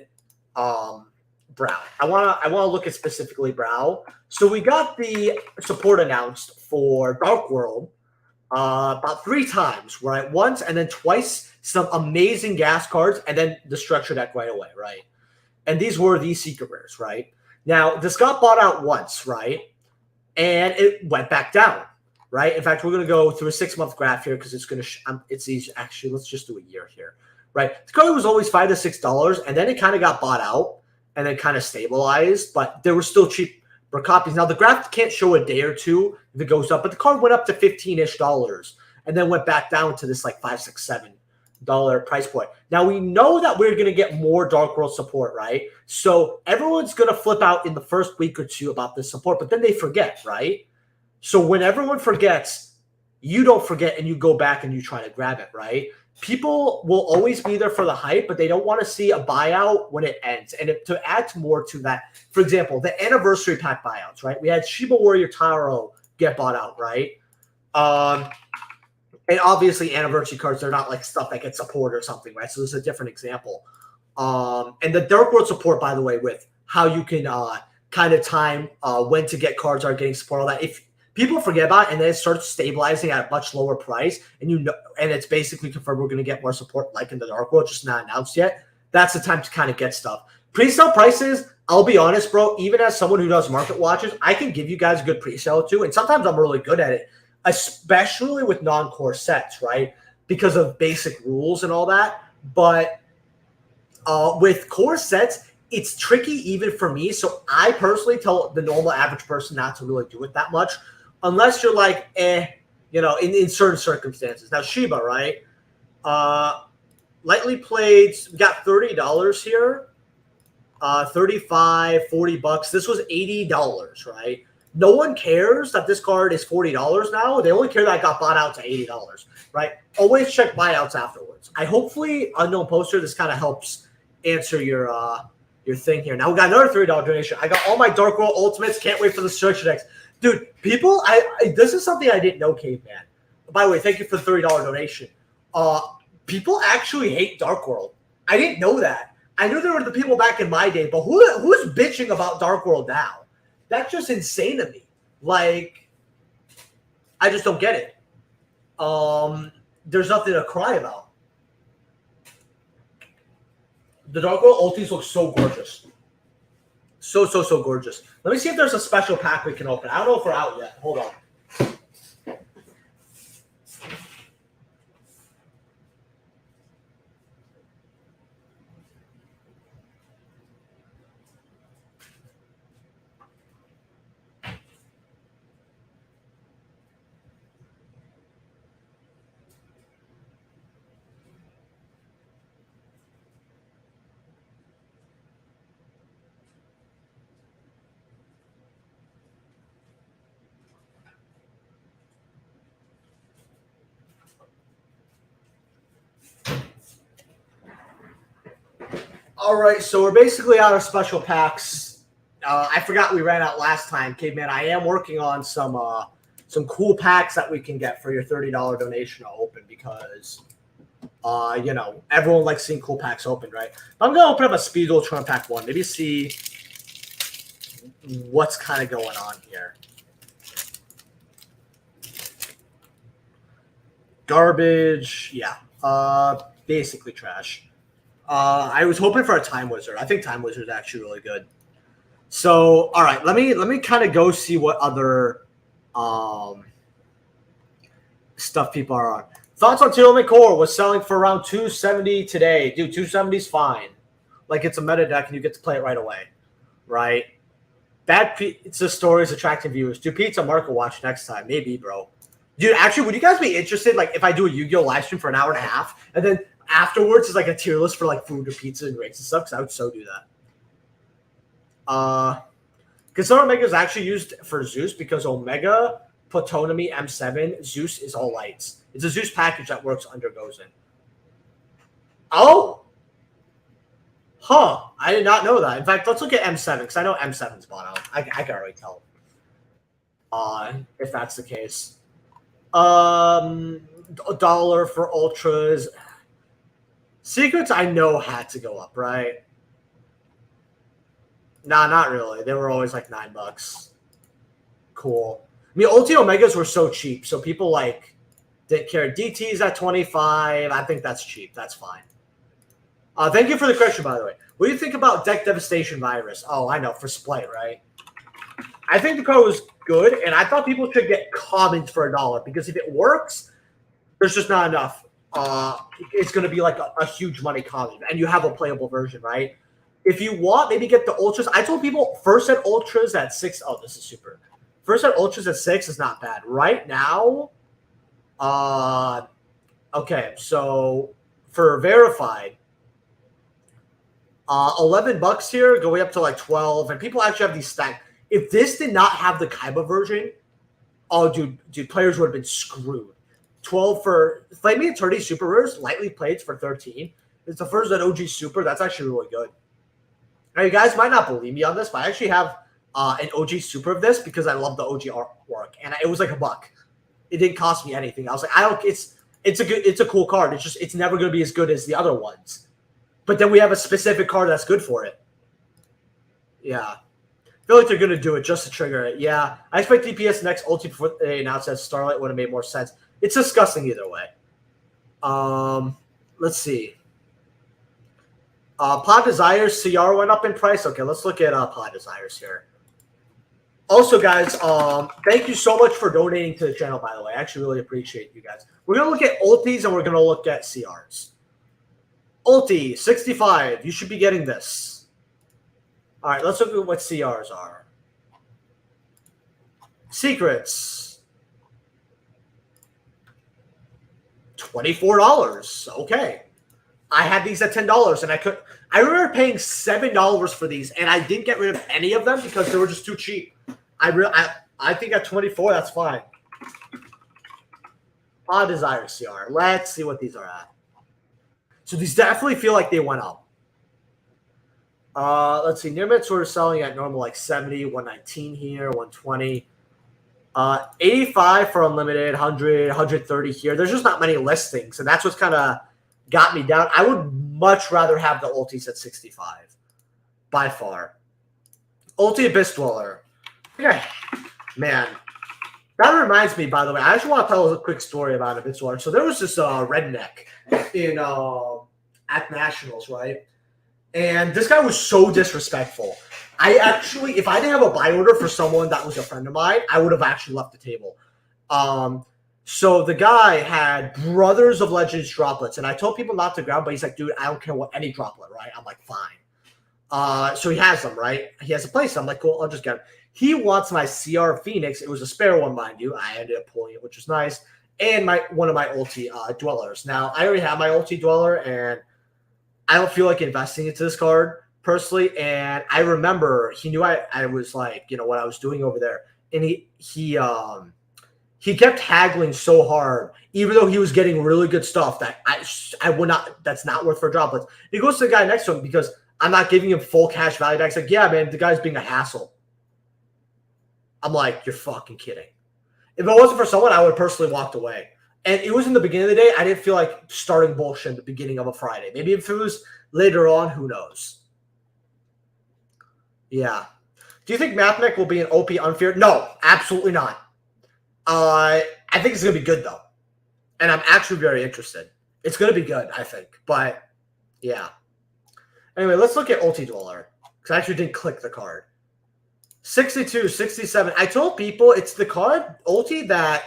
Brow. I want to look at specifically Brow. So we got the support announced for Dark World about 3 times, right? Once and then twice some amazing gas cards, and then the structure deck right away, right? And these were the secret rares, right? Now, this got bought out once, right? And it went back down, right? In fact, we're going to go through a 6-month graph here because it's going to it's easy. Actually, let's just do a year here, right? The card was always $5 to $6, and then it kind of got bought out and then kind of stabilized, but there were still cheap for copies. Now, the graph can't show a day or two if it goes up, but the card went up to $15-ish and then went back down to this like $5, $6, $7 price point. Now we know that we're going to get more Dark World support, right? So everyone's going to flip out in the first week or two about this support, but then they forget, right? So when everyone forgets, you don't forget and you go back and you try to grab it, right? People will always be there for the hype, but they don't want to see a buyout when it ends. And to add more to that, for example, the anniversary pack buyouts, right? We had Shiba Warrior Taro get bought out, right? And obviously anniversary cards, they're not like stuff that gets support or something, right? So this is a different example. And the Dark World support, by the way, with how you can kind of time when to get cards are getting support, all that. If people forget about it and then it starts stabilizing at a much lower price, and and it's basically confirmed we're going to get more support like in the Dark World, just not announced yet, that's the time to kind of get stuff. Pre-sale prices, I'll be honest, bro, even as someone who does market watches, I can give you guys a good pre-sale too, and sometimes I'm really good at it, especially with non-core sets, right? Because of basic rules and all that. But with core sets, it's tricky even for me. So I personally tell the normal average person not to really do it that much, unless you're like, in certain circumstances. Now, Shiba, right? Lightly played, we got $30 here. $35, $40. This was $80, right? No one cares that this card is $40 now. They only care that I got bought out to $80, right? Always check buyouts afterwards. I hopefully, unknown poster, this kind of helps answer your thing here. Now we got another $3 donation. I got all my Dark World Ultimates. Can't wait for the Destruction X. Dude, people, this is something I didn't know, Caveman. By the way, thank you for the $30 donation. People actually hate Dark World. I didn't know that. I knew there were the people back in my day, but who's bitching about Dark World now? That's just insane to me. Like, I just don't get it. There's nothing to cry about. The Dark World Ultis look so gorgeous. So gorgeous. Let me see if there's a special pack we can open. I don't know if we're out yet. Hold on. All right, so we're basically out of special packs. I forgot we ran out last time, Caveman. I am working on some cool packs that we can get for your $30 donation to open because, you know, everyone likes seeing cool packs open, right? I'm going to open up a Speed Ultron Pack 1. Maybe see what's kind of going on here. Garbage, yeah. Basically trash. I was hoping for a Time Wizard. I think Time Wizard is actually really good. So, all right, let me kind of go see what other stuff people are on. Thoughts on Teal McCore was selling for around $270 today. Dude, $270 is fine. Like, it's a meta deck and you get to play it right away, right? Bad pizza stories attracting viewers. Do pizza market watch next time? Maybe, bro. Dude, actually, would you guys be interested, like, if I do a Yu-Gi-Oh! Live stream for an hour and a half and then afterwards is like a tier list for like food or pizza and rates and stuff? Because I would so do that. Because Omega is actually used for Zeus because Omega, Platonomy, M7, Zeus is all lights. It's a Zeus package that works under Gozen. Oh! Huh. I did not know that. In fact, let's look at M7 because I know M7's bought out. I can already tell. If that's the case. $1 for Ultras. Secrets I know had to go up, right? Nah, not really. They were always like $9. Cool. I mean, Ulti Omegas were so cheap, so people like didn't care. DT's at 25. I think that's cheap. That's fine. Thank you for the question, by the way. What do you think about Deck Devastation Virus? Oh, I know, for Splight, right? I think the card was good, and I thought people should get commons for $1 because if it works, there's just not enough. It's going to be like a huge money common, and you have a playable version, right? If you want, maybe get the Ultras. I told people first set Ultras at 6. Oh, this is super. First set Ultras at 6 is not bad. Right now, okay, so for verified, $11 here, going up to like 12, and people actually have these stacked. If this did not have the Kaiba version, oh, dude, players would have been screwed. 12 for Flaming Eternity Super Rares, lightly played for 13. It's the first at OG Super. That's actually really good. Now, you guys might not believe me on this, but I actually have an OG Super of this because I love the OG artwork, and it was like $1. It didn't cost me anything. I was like, I don't. It's a cool card. It's never going to be as good as the other ones. But then we have a specific card that's good for it. Yeah. I feel like they're going to do it just to trigger it. Yeah. I expect DPS next ulti before they announce that Starlight would have made more sense. It's disgusting either way. Let's see. Pod Desires, CR went up in price. Okay, let's look at Pod Desires here. Also, guys, thank you so much for donating to the channel, by the way. I actually really appreciate you guys. We're going to look at ultis and we're going to look at CRs. Ulti, 65. You should be getting this. All right, let's look at what CRs are. Secrets. $24. Okay. I had these at $10, and I remember paying $7 for these, and I didn't get rid of any of them because they were just too cheap. I think at 24, that's fine. Odd Desire CR. Let's see what these are at. So these definitely feel like they went up. Let's see. Near mid sort of selling at normal like 70, 119 here, 120. 85 for unlimited, 100, 130 here. There's just not many listings, and that's what's kind of got me down. I would much rather have the ultis at 65 by far. Ulti Abyss Dweller. Okay. Man, that reminds me, by the way, I actually want to tell a quick story about Abyss Dweller. So there was this redneck in at Nationals, right? And this guy was so disrespectful. I actually, if I didn't have a buy order for someone that was a friend of mine, I would have actually left the table. So the guy had Brothers of Legends droplets, and I told people not to grab, but he's like, dude, I don't care what any droplet, right? I'm like, fine. So he has them, right? He has a place. I'm like, cool, I'll just get them. He wants my CR Phoenix. It was a spare one, mind you. I ended up pulling it, which was nice. And one of my ulti Dwellers. Now, I already have my ulti Dweller, and I don't feel like investing into this card personally. And I remember he knew I was like, what I was doing over there. And he kept haggling so hard, even though he was getting really good stuff that I would not, that's not worth for droplets. He goes to the guy next to him because I'm not giving him full cash value back. He's like, yeah, man, the guy's being a hassle. I'm like, you're fucking kidding. If it wasn't for someone, I would have personally walked away. And it was in the beginning of the day. I didn't feel like starting bullshit at the beginning of a Friday. Maybe if it was later on, who knows? Yeah. Do you think Mathmech will be an OP unfair? No, absolutely not. I think it's going to be good, though. And I'm actually very interested. It's going to be good, I think. But, yeah. Anyway, let's look at Ulti Dweller. Because I actually didn't click the card. 62, 67. I told people it's the card ulti that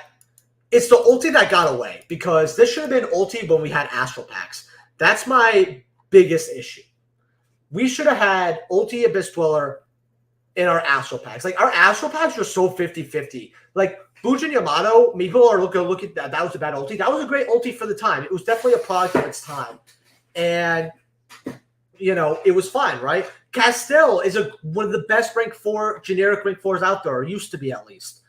it's the ulti that got away because this should have been ulti when we had Astral Packs. That's my biggest issue. We should have had ulti Abyss Dweller in our Astral Packs. Like, our Astral Packs are so 50-50. Like, Bujin Yamato, people are look at that. That was a bad ulti. That was a great ulti for the time. It was definitely a product of its time. And, it was fine, right? Castell is one of the best rank 4, generic rank 4s out there, or used to be at least.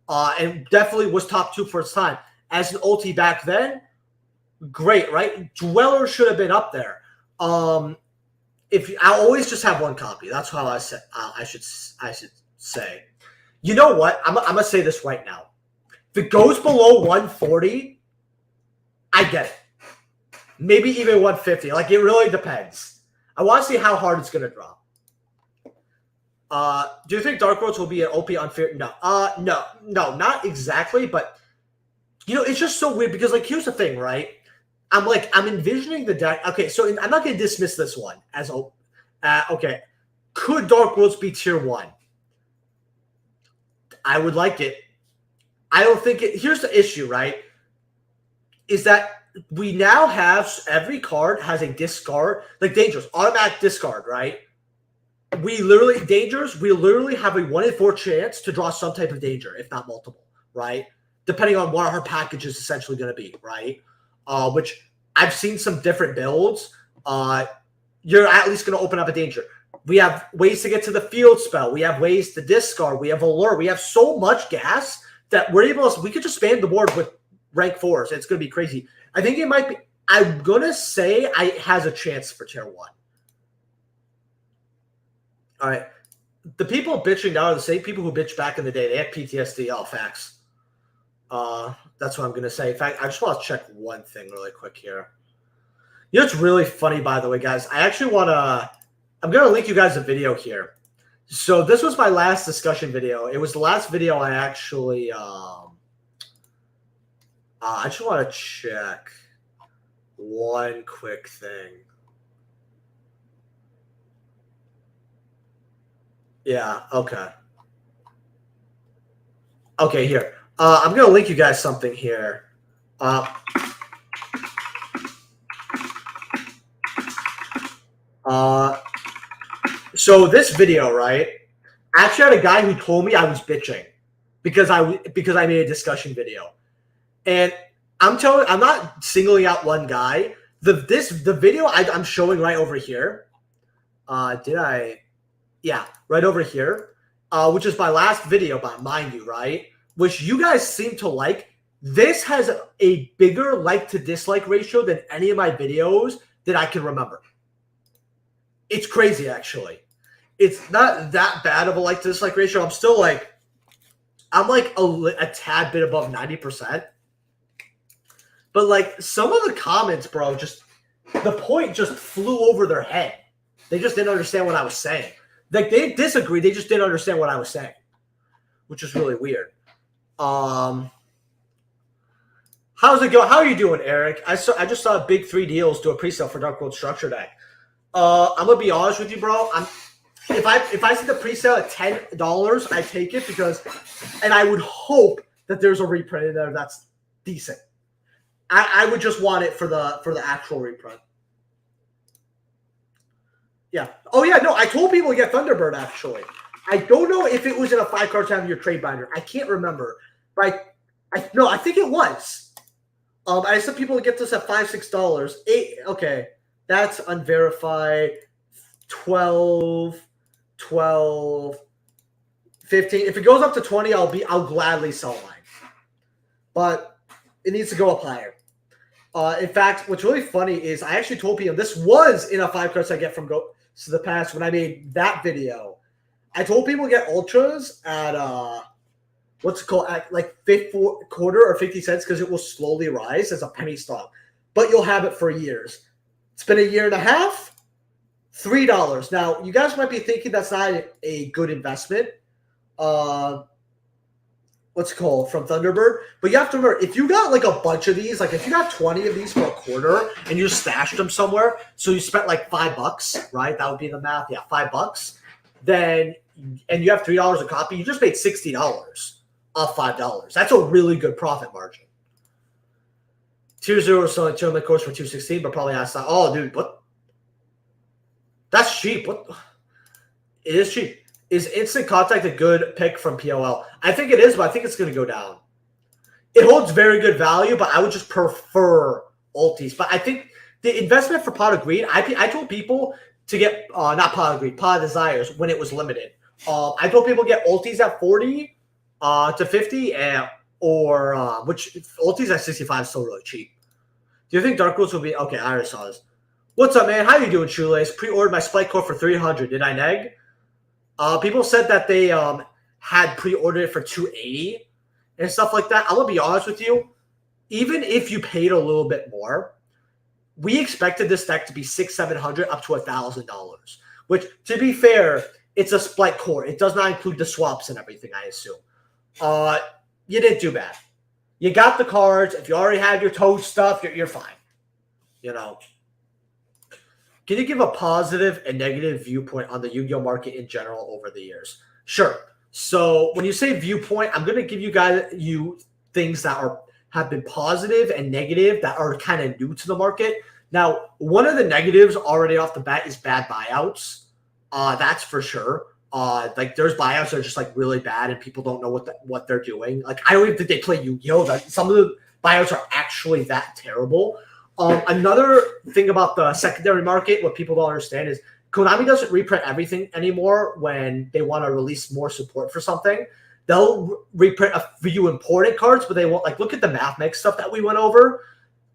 And definitely was top 2 for its time. As an ulti back then, great, right? Dweller should have been up there. I always just have one copy. That's how I should say. You know what? I'm gonna say this right now. If it goes below 140, I get it. Maybe even 150. Like, it really depends. I want to see how hard it's going to drop. Do you think Dark Roads will be an OP unfair? No. No, not exactly. But, it's just so weird because, like, here's the thing, right? I'm envisioning the deck. Okay, so I'm not going to dismiss this one as okay. Could Dark Roads be tier 1? I would like it. I don't think it. Here's the issue, right? Is that we now have every card has a discard, like Dangerous, automatic discard, right? We literally have a 1 in 4 chance to draw some type of danger, if not multiple, right? Depending on what our package is essentially going to be, right? Which I've seen some different builds. You're at least going to open up a danger. We have ways to get to the field spell. We have ways to discard. We have allure. We have so much gas that we could just span the board with rank 4s. It's going to be crazy. I think it might be. I'm going to say it has a chance for tier 1. All right. The people bitching now are the same people who bitched back in the day. They had PTSD. Oh, facts. That's what I'm going to say. In fact, I just want to check one thing really quick here. It's really funny, by the way, guys. I'm going to link you guys a video here. So this was my last discussion video. It was the last video I actually I just want to check one quick thing. Yeah, okay. Okay, here. I'm going to link you guys something here. So this video, right? I actually had a guy who told me I was bitching because I made a discussion video. And I'm not singling out one guy. The video I'm showing right over here. Yeah, right over here. Which is my last video, but mind you, right? Which you guys seem to like. This has a bigger like to dislike ratio than any of my videos that I can remember. It's crazy, actually. It's not that bad of a like to dislike ratio. I'm like a tad bit above 90%. But like some of the comments, bro, just the point just flew over their head. They just didn't understand what I was saying. Like they disagreed, they just didn't understand what I was saying, which is really weird. How's it going? How are you doing, Eric? I just saw Big 3 Deals do a pre-sale for Dark World Structure Deck. I'm gonna be honest with you, bro. If I see the pre-sale at $10, I take it and I would hope that there's a reprint in there that's decent. I would just want it for the actual reprint. Yeah. Oh yeah. No, I told people to get Thunderbird. Actually, I don't know if it was in a 5-card time of your trade binder. I can't remember, but I think it was. I said people to get this at $5-6. Okay, that's unverified. 12, 15. If it goes up to 20, I'll gladly sell mine. But it needs to go up higher. In fact, what's really funny is I actually told people this was in a 5-card I get from the past when I made that video. I told people to get ultras at what's it called, at like quarter or 50 cents because it will slowly rise as a penny stock, but you'll have it for years. It's been a year and a half. $3. Now you guys might be thinking that's not a good investment. What's it called from Thunderbird? But you have to remember, if you got like a bunch of these, like if you got 20 of these for a quarter and you stashed them somewhere, so you spent like $5, right? That would be the math. Yeah, $5. Then, and you have $3 a copy, you just made $60 off $5. That's a really good profit margin. 2-0 is selling tournament course for $216, but probably asked that. Oh, dude, what? That's cheap. What? It is cheap. Is Instant Contact a good pick from POL? I think it is, but I think it's going to go down. It holds very good value, but I would just prefer ultis. But I think the investment for Pot of Greed, I told people to get, not Pot of Greed, Pot of Desires when it was limited. I told people to get ultis at 40 to 50, which ultis at 65 is still really cheap. Do you think Dark Worlds will be, okay, I already saw this. What's up, man? How you doing, Shoelace? Pre-ordered my Spike Core for $300. Did I neg? People said that they had pre-ordered it for $280 and stuff like that. I'm going to be honest with you. Even if you paid a little bit more, we expected this deck to be $600-700 up to $1,000, which, to be fair, it's a Spike Core. It does not include the swaps and everything, I assume. You didn't do bad. You got the cards. If you already have your Toad stuff, you're fine. You know. Can you give a positive and negative viewpoint on the Yu-Gi-Oh market in general over the years? Sure. So when you say viewpoint, I'm going to give you things that have been positive and negative that are kind of new to the market. Now, one of the negatives already off the bat is bad buyouts. That's for sure. Like there's buyouts that are just like really bad and people don't know what they're doing. Like I don't even think they play Yu-Gi-Oh. Some of the buyouts are actually that terrible. Another thing about the secondary market, what people don't understand is Konami doesn't reprint everything anymore when they want to release more support for something. They'll reprint a few important cards, but they won't. Like, look at the Math Mix stuff that we went over.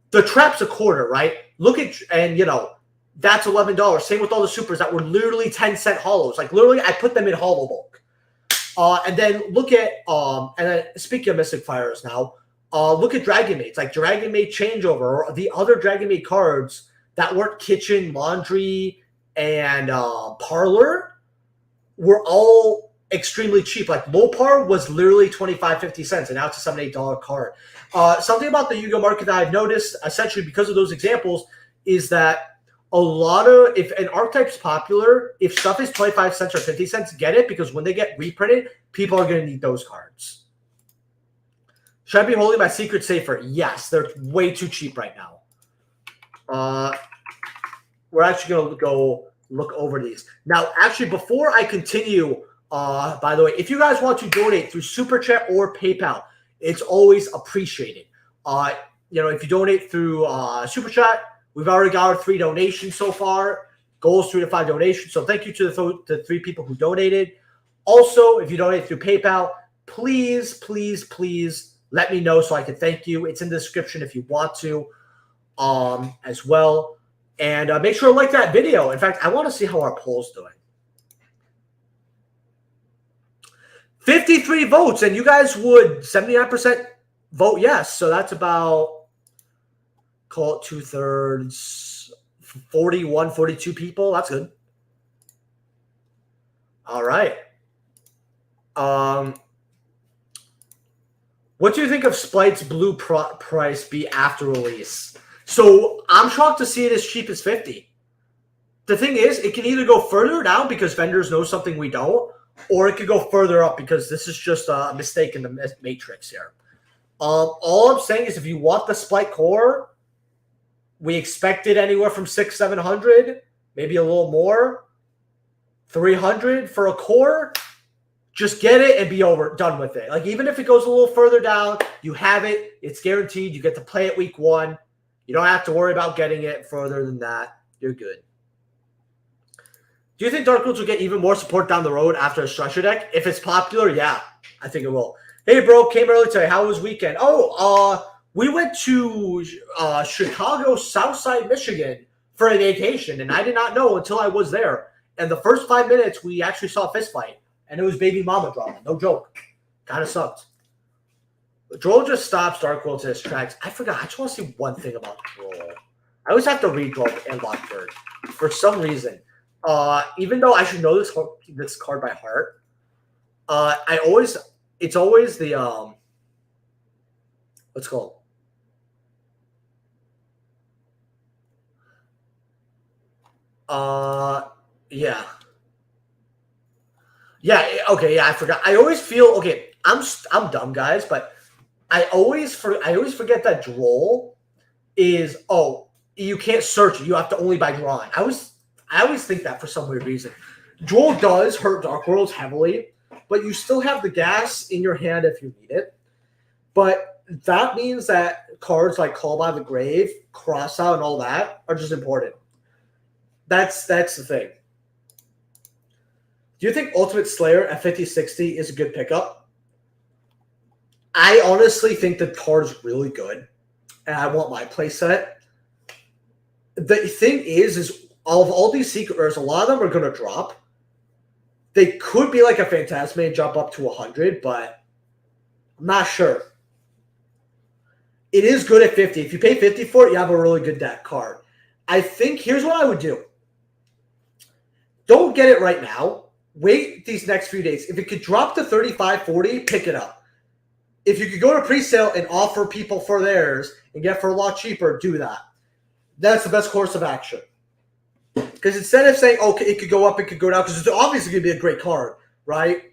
The Trap's a quarter, right? That's $11. Same with all the supers that were literally 10-cent hollows. Like, literally, I put them in hollow bulk. And then look at, and then speaking of Mystic Fires now, look at Dragon Maids, like Dragon Maid Changeover, or the other Dragon Maid cards that weren't Kitchen, Laundry, and Parlor were all extremely cheap. Like Mopar was literally 25-50 cents, and now it's a $7-8 card. Something about the Yu-Gi-Oh market that I've noticed, essentially because of those examples, is that a lot of, if an archetype's popular, if stuff is 25 cents or 50 cents, get it, because when they get reprinted, people are going to need those cards. Should I be holding my secret safer? Yes, they're way too cheap right now. We're actually going to go look over these. Now, actually, before I continue, by the way, if you guys want to donate through Super Chat or PayPal, it's always appreciated. If you donate through Super Chat, We've already got our 3 donations so far. Goals 3 to 5 donations. So thank you to the 3 people who donated. Also, if you donate through PayPal, please let me know so I can thank you. It's in the description if you want to as well. And make sure to like that video. In fact, I want to see how our poll's doing. 53 votes, and you guys would 79% vote yes. So that's about, call it 2/3, 41, 42 people. That's good. All right. What do you think of Splite's blue price be after release? So I'm shocked to see it as cheap as 50. The thing is, it can either go further down because vendors know something we don't, or it could go further up because this is just a mistake in the matrix here. All I'm saying is if you want the Splite core, we expected anywhere from 600-700, maybe a little more. 300 for a core. Just get it and be done with it. Like, even if it goes a little further down, you have it. It's guaranteed. You get to play it week 1. You don't have to worry about getting it further than that. You're good. Do you think Dark Rules will get even more support down the road after a structure deck? If it's popular, yeah, I think it will. Hey, bro, came early today. How was weekend? We went to Chicago, Southside, Michigan for a vacation, and I did not know until I was there. And the first 5 minutes, we actually saw a fist fight, and it was baby mama drama. No joke. Kind of sucked. Droll just stops Dark World to his tracks. I forgot. I just want to see one thing about Droll. I always have to read Droll and Lockbird for some reason. Even though I should know this card by heart, it's always the what's it called? Yeah. Yeah, okay, yeah, I forgot. I always feel okay, I'm dumb, guys, but I always forget that Droll is you can't search it. You have to only buy drawing. I always think that for some weird reason. Droll does hurt Dark Worlds heavily, but you still have the gas in your hand if you need it. But that means that cards like Call by the Grave, Crossout, and all that are just important. That's the thing. Do you think Ultimate Slayer at 50-60 is a good pickup? I honestly think the card is really good, and I want my playset. The thing is of all these secret rares, a lot of them are going to drop. They could be like a Phantasme and jump up to 100, but I'm not sure. It is good at 50. If you pay 50 for it, you have a really good deck card. I think here's what I would do. Don't get it right now. Wait these next few days. If it could drop to 35, 40, pick it up. If you could go to pre-sale and offer people for theirs and get for a lot cheaper, do that. That's the best course of action. Because instead of saying, okay, it could go up, it could go down, because it's obviously going to be a great card, right?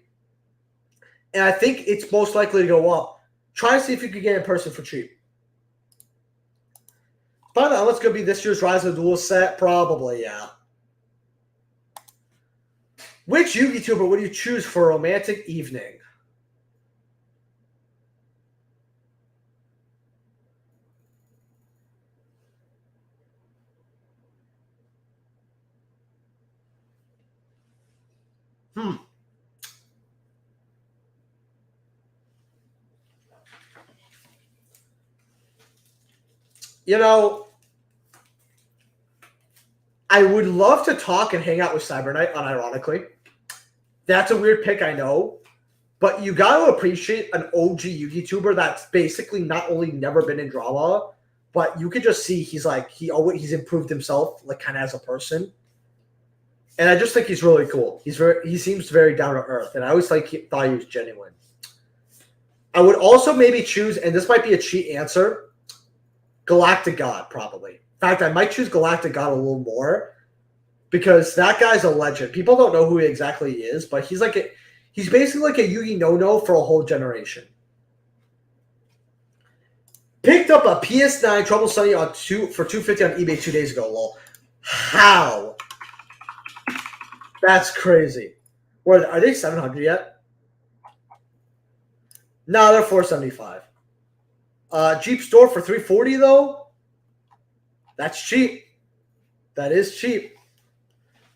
And I think it's most likely to go up. Try to see if you can get it in person for cheap. By the way, what's going to be this year's Rise of the Duel set? Probably, yeah. Which Yu-Gi tuber would you choose for a romantic evening? You know, I would love to talk and hang out with Cyber Knight, unironically. That's a weird pick, I know. But you got to appreciate an OG Yu-Gi tuber that's basically not only never been in drama, but you could just see he's improved himself, like, kind of as a person. And I just think he's really cool. He seems very down to earth, and I always thought he was genuine. I would also maybe choose, and this might be a cheat answer, Galactic God, probably. In fact, I might choose Galactic God a little more because that guy's a legend. People don't know who he exactly is, but he's basically like a Yu-Gi no-no for a whole generation. Picked up a PS9 Trouble Sunny for $250 on eBay 2 days ago. Lol. How? That's crazy. Are they 700 yet? No, they're 475. Jeep store for 340 though. That's cheap. That is cheap.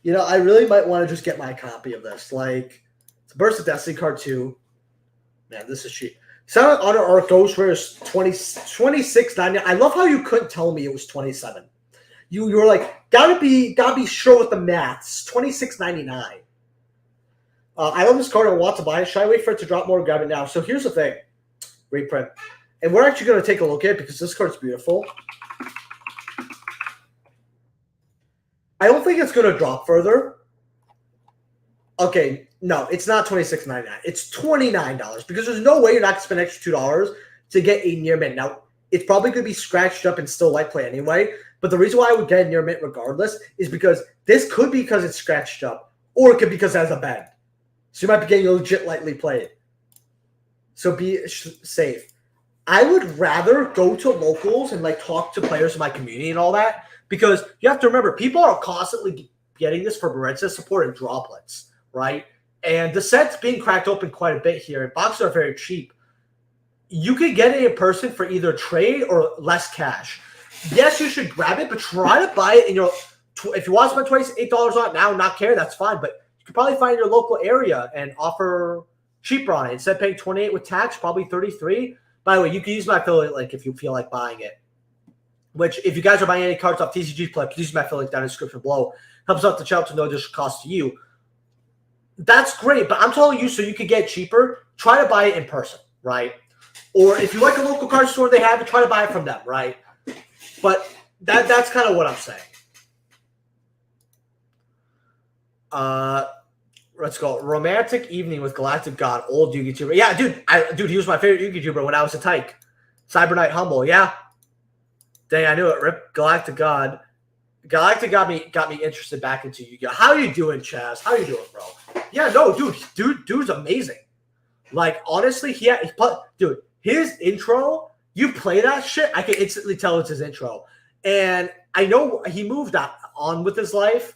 You know, I really might want to just get my copy of this. Like, it's a Burst of Destiny card 2. Man, this is cheap. Silent Honor Arc Ghost Rare is $26.99. I love how you couldn't tell me it was 27. You were like, gotta be sure with the maths. $26.99. I love this card. I want to buy it. Should I wait for it to drop more or grab it now? So here's the thing. Reprint. And we're actually going to take a look at it because this card's beautiful. I don't think it's going to drop further. Okay, no, it's not $26.99. It's $29 because there's no way you're not going to spend extra $2 to get a near mint. Now, it's probably going to be scratched up and still light play anyway. But the reason why I would get a near mint regardless is because this could be because it's scratched up, or it could be because it has a bend. So you might be getting a legit lightly played. So be safe. I would rather go to locals and like talk to players in my community and all that, because you have to remember, people are constantly getting this for Barenza support and droplets, right? And the set's being cracked open quite a bit here, and boxes are very cheap. You could get it in person for either trade or less cash. Yes, you should grab it, but try to buy it in your. If you want to spend $28 on it now and not care, that's fine. But you could probably find your local area and offer cheaper on it. Instead of paying $28 with tax, probably $33. By the way, you can use my affiliate link if you feel like buying it. Which, if you guys are buying any cards off TCG Play, please use my affiliate link down in the description below. Helps out the channel to no additional cost to you. That's great, but I'm telling you, so you can get cheaper, try to buy it in person, right? Or if you like a local card store they have it, try to buy it from them, right? But that's kind of what I'm saying. Let's go. Romantic Evening with Galactic God, old Yu-Gi YouTuber. Yeah, dude, he was my favorite Yu-Gi YouTuber when I was a tyke. Cyber Knight Humble, yeah. Dang, I knew it. Rip Galactic God. Galactic got me interested back into Yu-Gi-Oh. How you doing, Chaz? How you doing, bro? Yeah, no, dude's amazing. Like, honestly, dude, his intro, you play that shit, I can instantly tell it's his intro. And I know he moved on with his life,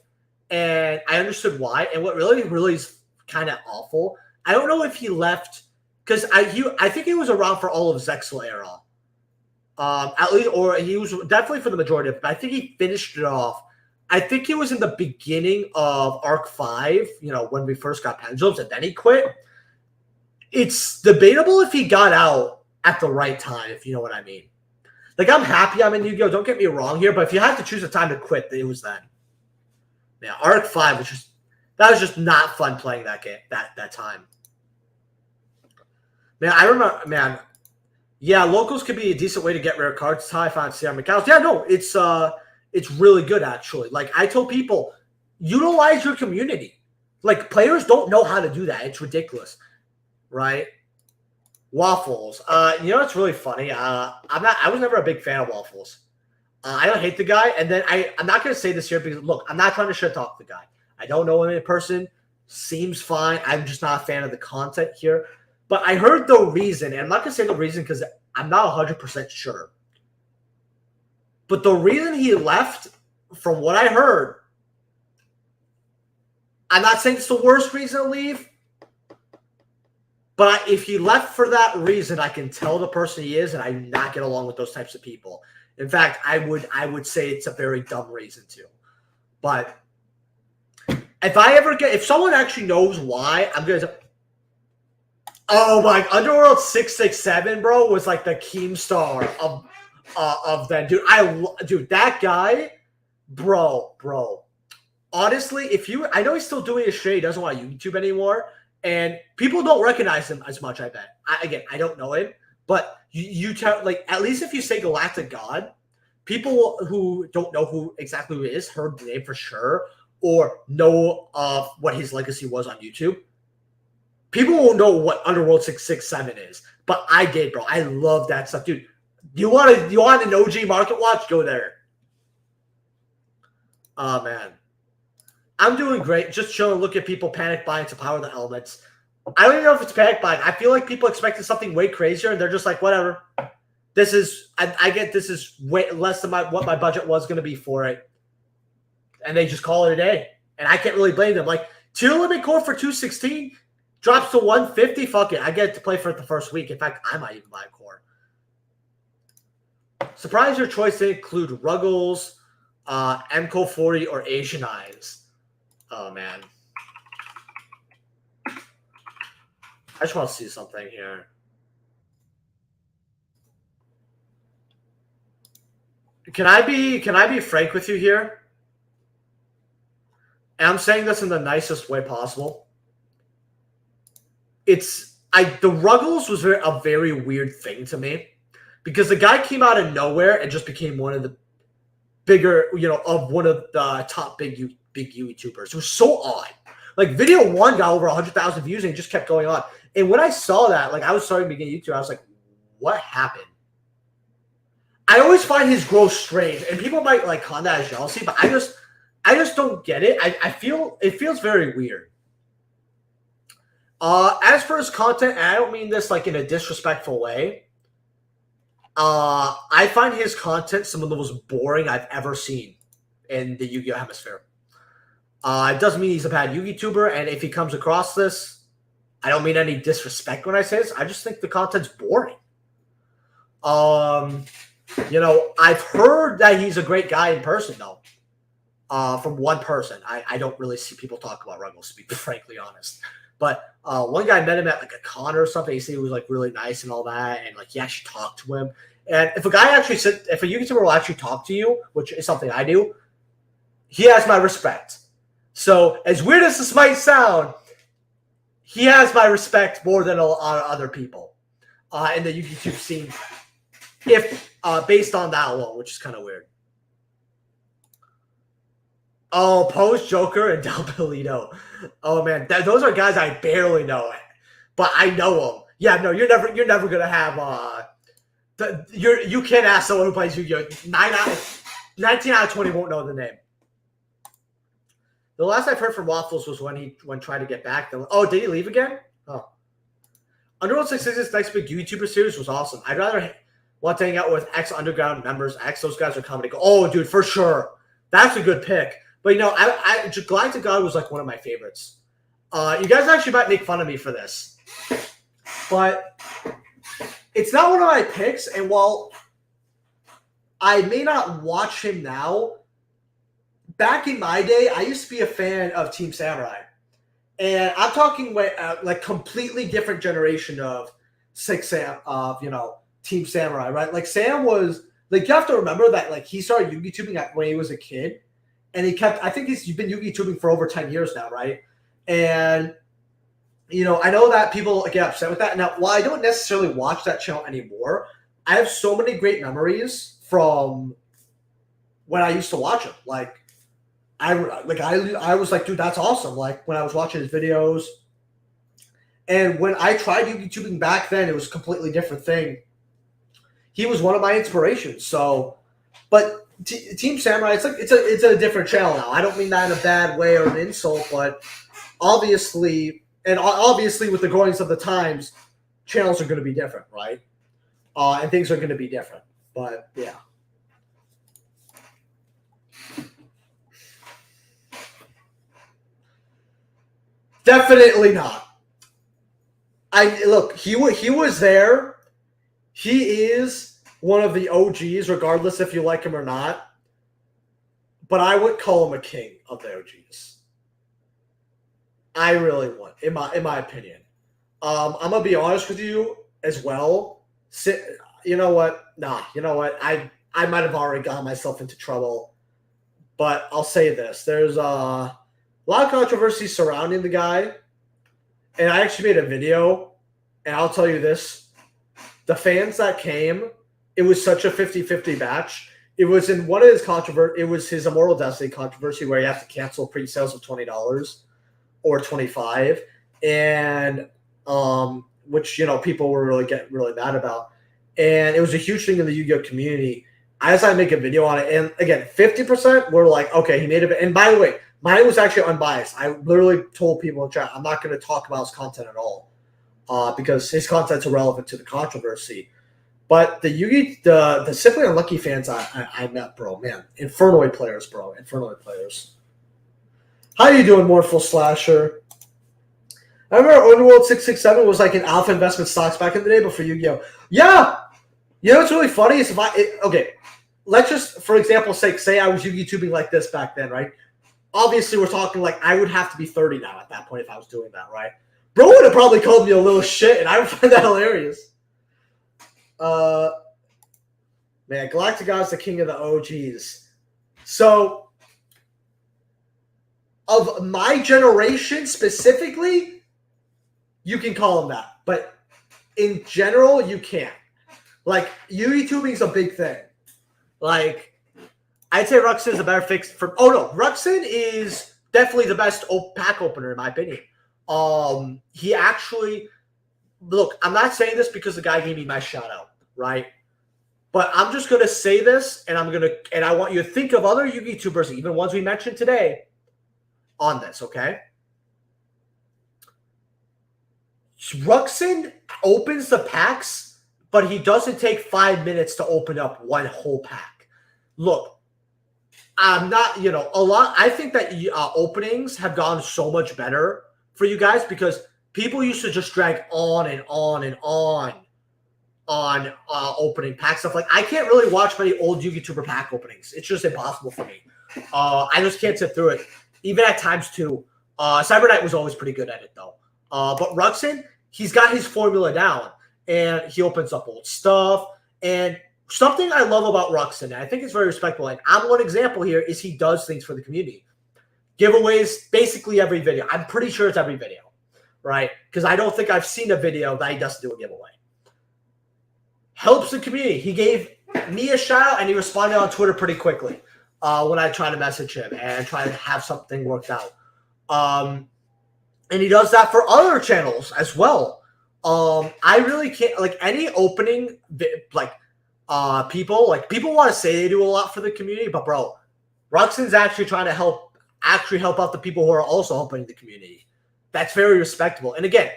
and I understood why. And what really, really is kind of awful, I don't know if he left, because I think he was around for all of Zexal era. At least, or he was definitely for the majority of it, but I think he finished it off. I think he was in the beginning of Arc 5, when we first got Pendulums, and then he quit. It's debatable if he got out at the right time, if you know what I mean. Like, I'm happy I'm in Yu-Gi-Oh! Don't get me wrong here, but if you had to choose a time to quit, it was then. Yeah, Arc 5 was just not fun playing that game that time. Man, I remember, man. Yeah, locals could be a decent way to get rare cards. That's how I found CR McAllis. Yeah, no, it's really good, actually. Like, I told people, utilize your community. Like, players don't know how to do that. It's ridiculous, right? Waffles. It's really funny. I was never a big fan of Waffles. I don't hate the guy, and then I'm not going to say this here because, look, I'm not trying to shit talk the guy. I don't know him in person. Seems fine. I'm just not a fan of the content here. But I heard the reason, and I'm not going to say the reason because I'm not 100% sure. But the reason he left, from what I heard, I'm not saying it's the worst reason to leave, but if he left for that reason, I can tell the person he is, and I do not get along with those types of people. In fact, I would say it's a very dumb reason too. But if someone actually knows why, I'm going to. Oh my! Underworld 667, bro, was like the Keemstar of that dude. Dude, that guy, bro. Honestly, I know he's still doing his shit. He doesn't want YouTube anymore, and people don't recognize him as much. I bet. I don't know him, but you tell, like, at least if you say Galactic God, people who don't know who he is heard the name for sure, or know of what his legacy was on YouTube. People won't know what Underworld 667 is, but I did, bro. I love that stuff, dude. You want an OG Market Watch? Go there. Oh man, I'm doing great. Just chilling. Look at people panic buying to power the helmets. I don't even know if it's panic buying. I feel like people expected something way crazier, and they're just like, whatever. This is this is way less than what my budget was going to be for it, and they just call it a day. And I can't really blame them. Like, tier limit core for 216. Drops to 150. Fuck it. I get to play for it the first week. In fact, I might even buy a core. Surprised your choice to include Ruggles, MCO 40, or Asian Eyes. Oh, man. I just want to see something here. Can I be frank with you here? And I'm saying this in the nicest way possible. The Ruggles was a very weird thing to me because the guy came out of nowhere and just became one of the bigger, one of the top big YouTubers. It was so odd. Like video 1 got over 100,000 views and it just kept going on. And when I saw that, like I was starting to begin YouTube, I was like, what happened? I always find his growth strange, and people might like con that as jealousy, but I just don't get it. I feel it feels very weird. As for his content, and I don't mean this like in a disrespectful way, I find his content some of the most boring I've ever seen in the Yu-Gi-Oh! Hemisphere. It doesn't mean he's a bad YouTuber, and if he comes across this, I don't mean any disrespect when I say this. I just think the content's boring. I've heard that he's a great guy in person, though. From one person. I don't really see people talk about Ruggles, to be frankly honest. But one guy met him at like a con or something. He said he was like really nice and all that, and like he actually talked to him. And if a YouTuber will actually talk to you, which is something I do, he has my respect. So as weird as this might sound, he has my respect more than a lot of other people in the YouTube scene. If based on that alone, which is kind of weird. Oh, Post, Joker, and Del Polito. Oh man, those are guys I barely know, but I know them. Yeah, no, you're never gonna have. You can't ask someone who plays Yu-Gi-Oh! 19 out of 20 won't know the name. The last I've heard from Waffles was when trying to get back. Oh, did he leave again? Oh. Underworld 66's next big YouTuber series was awesome. I'd rather want to hang out with ex-Underground members. Those guys are comedy. Oh, dude, for sure. That's a good pick. But, Galactic God was like one of my favorites. You guys actually might make fun of me for this. But it's not one of my picks. And while I may not watch him now, back in my day, I used to be a fan of Team Samurai. And I'm talking like completely different generation of Team Samurai, right? Like Sam was like, you have to remember that like he started Yu-Gi-Tubing when he was a kid, and I think he's been Yu-Gi-Tubing for over 10 years now, right? And I know that people get upset with that. Now, while I don't necessarily watch that channel anymore, I have so many great memories from when I used to watch him. Like I was like, dude, that's awesome. Like when I was watching his videos. And when I tried Yu-Gi-Tubing back then, it was a completely different thing. He was one of my inspirations. So, but Team Samurai, it's a different channel now. I don't mean that in a bad way or an insult, but obviously with the growings of the times, channels are going to be different, right? And things are going to be different. But yeah. Definitely not. He was there. He is one of the OGs, regardless if you like him or not. But I would call him a king of the OGs. I really would, in my opinion. I'm gonna be honest with you as well. You know what? I might have already gotten myself into trouble, but I'll say this: there's a lot of controversy surrounding the guy, and I actually made a video, and I'll tell you this. The fans that came, it was such a 50-50 match. It was in one of his it was his Immortal Destiny controversy where you have to cancel pre-sales of $20 or $25, and which people were getting really mad about. And it was a huge thing in the Yu-Gi-Oh! Community. As I make a video on it, and again, 50% were like, okay, he made it. And by the way, mine was actually unbiased. I literally told people in chat, I'm not going to talk about his content at all because his content's irrelevant to the controversy. But the Simply Unlucky fans I met, bro, man, Infernoid players, bro, Infernoid players. How you doing, Mournful Slasher? I remember Underworld 667 was like an alpha investment stocks back in the day before Yu-Gi-Oh! Yeah! You know what's really funny is okay, let's just, for example, say I was YouTubing like this back then, right? Obviously, we're talking like I would have to be 30 now at that point if I was doing that, right? Bro would have probably called me a little shit, and I would find that hilarious. Man, Galactic God's the king of the OGs. So, of my generation specifically, you can call him that. But in general, you can't. Like, YouTubing is a big thing. Like, I'd say Ruxin is a better fix for. Oh no, Ruxin is definitely the best pack opener in my opinion. He actually, look, I'm not saying this because the guy gave me my shout out, right? But I'm just gonna say this, and I want you to think of other YouTubers, even ones we mentioned today, on this, okay? Ruxin opens the packs, but he doesn't take 5 minutes to open up one whole pack. Look, I'm not, I think that openings have gone so much better for you guys because people used to just drag on and on and on opening pack stuff. Like, I can't really watch many old YouTuber pack openings. It's just impossible for me. I just can't sit through it, even at times too. Cyber Knight was always pretty good at it though. But Ruxin, he's got his formula down, and he opens up old stuff. And something I love about Ruxin, and I think it's very respectful, and I'm one example here, is he does things for the community. Giveaways basically every video. I'm pretty sure it's every video, right? Because I don't think I've seen a video that he doesn't do a giveaway. Helps the community. He gave me a shout out, and he responded on Twitter pretty quickly when I tried to message him and try to have something worked out. And he does that for other channels as well. I really can't, like, any opening, people want to say they do a lot for the community, but bro, Ruxin's actually trying to help out the people who are also helping the community. That's very respectable. And again,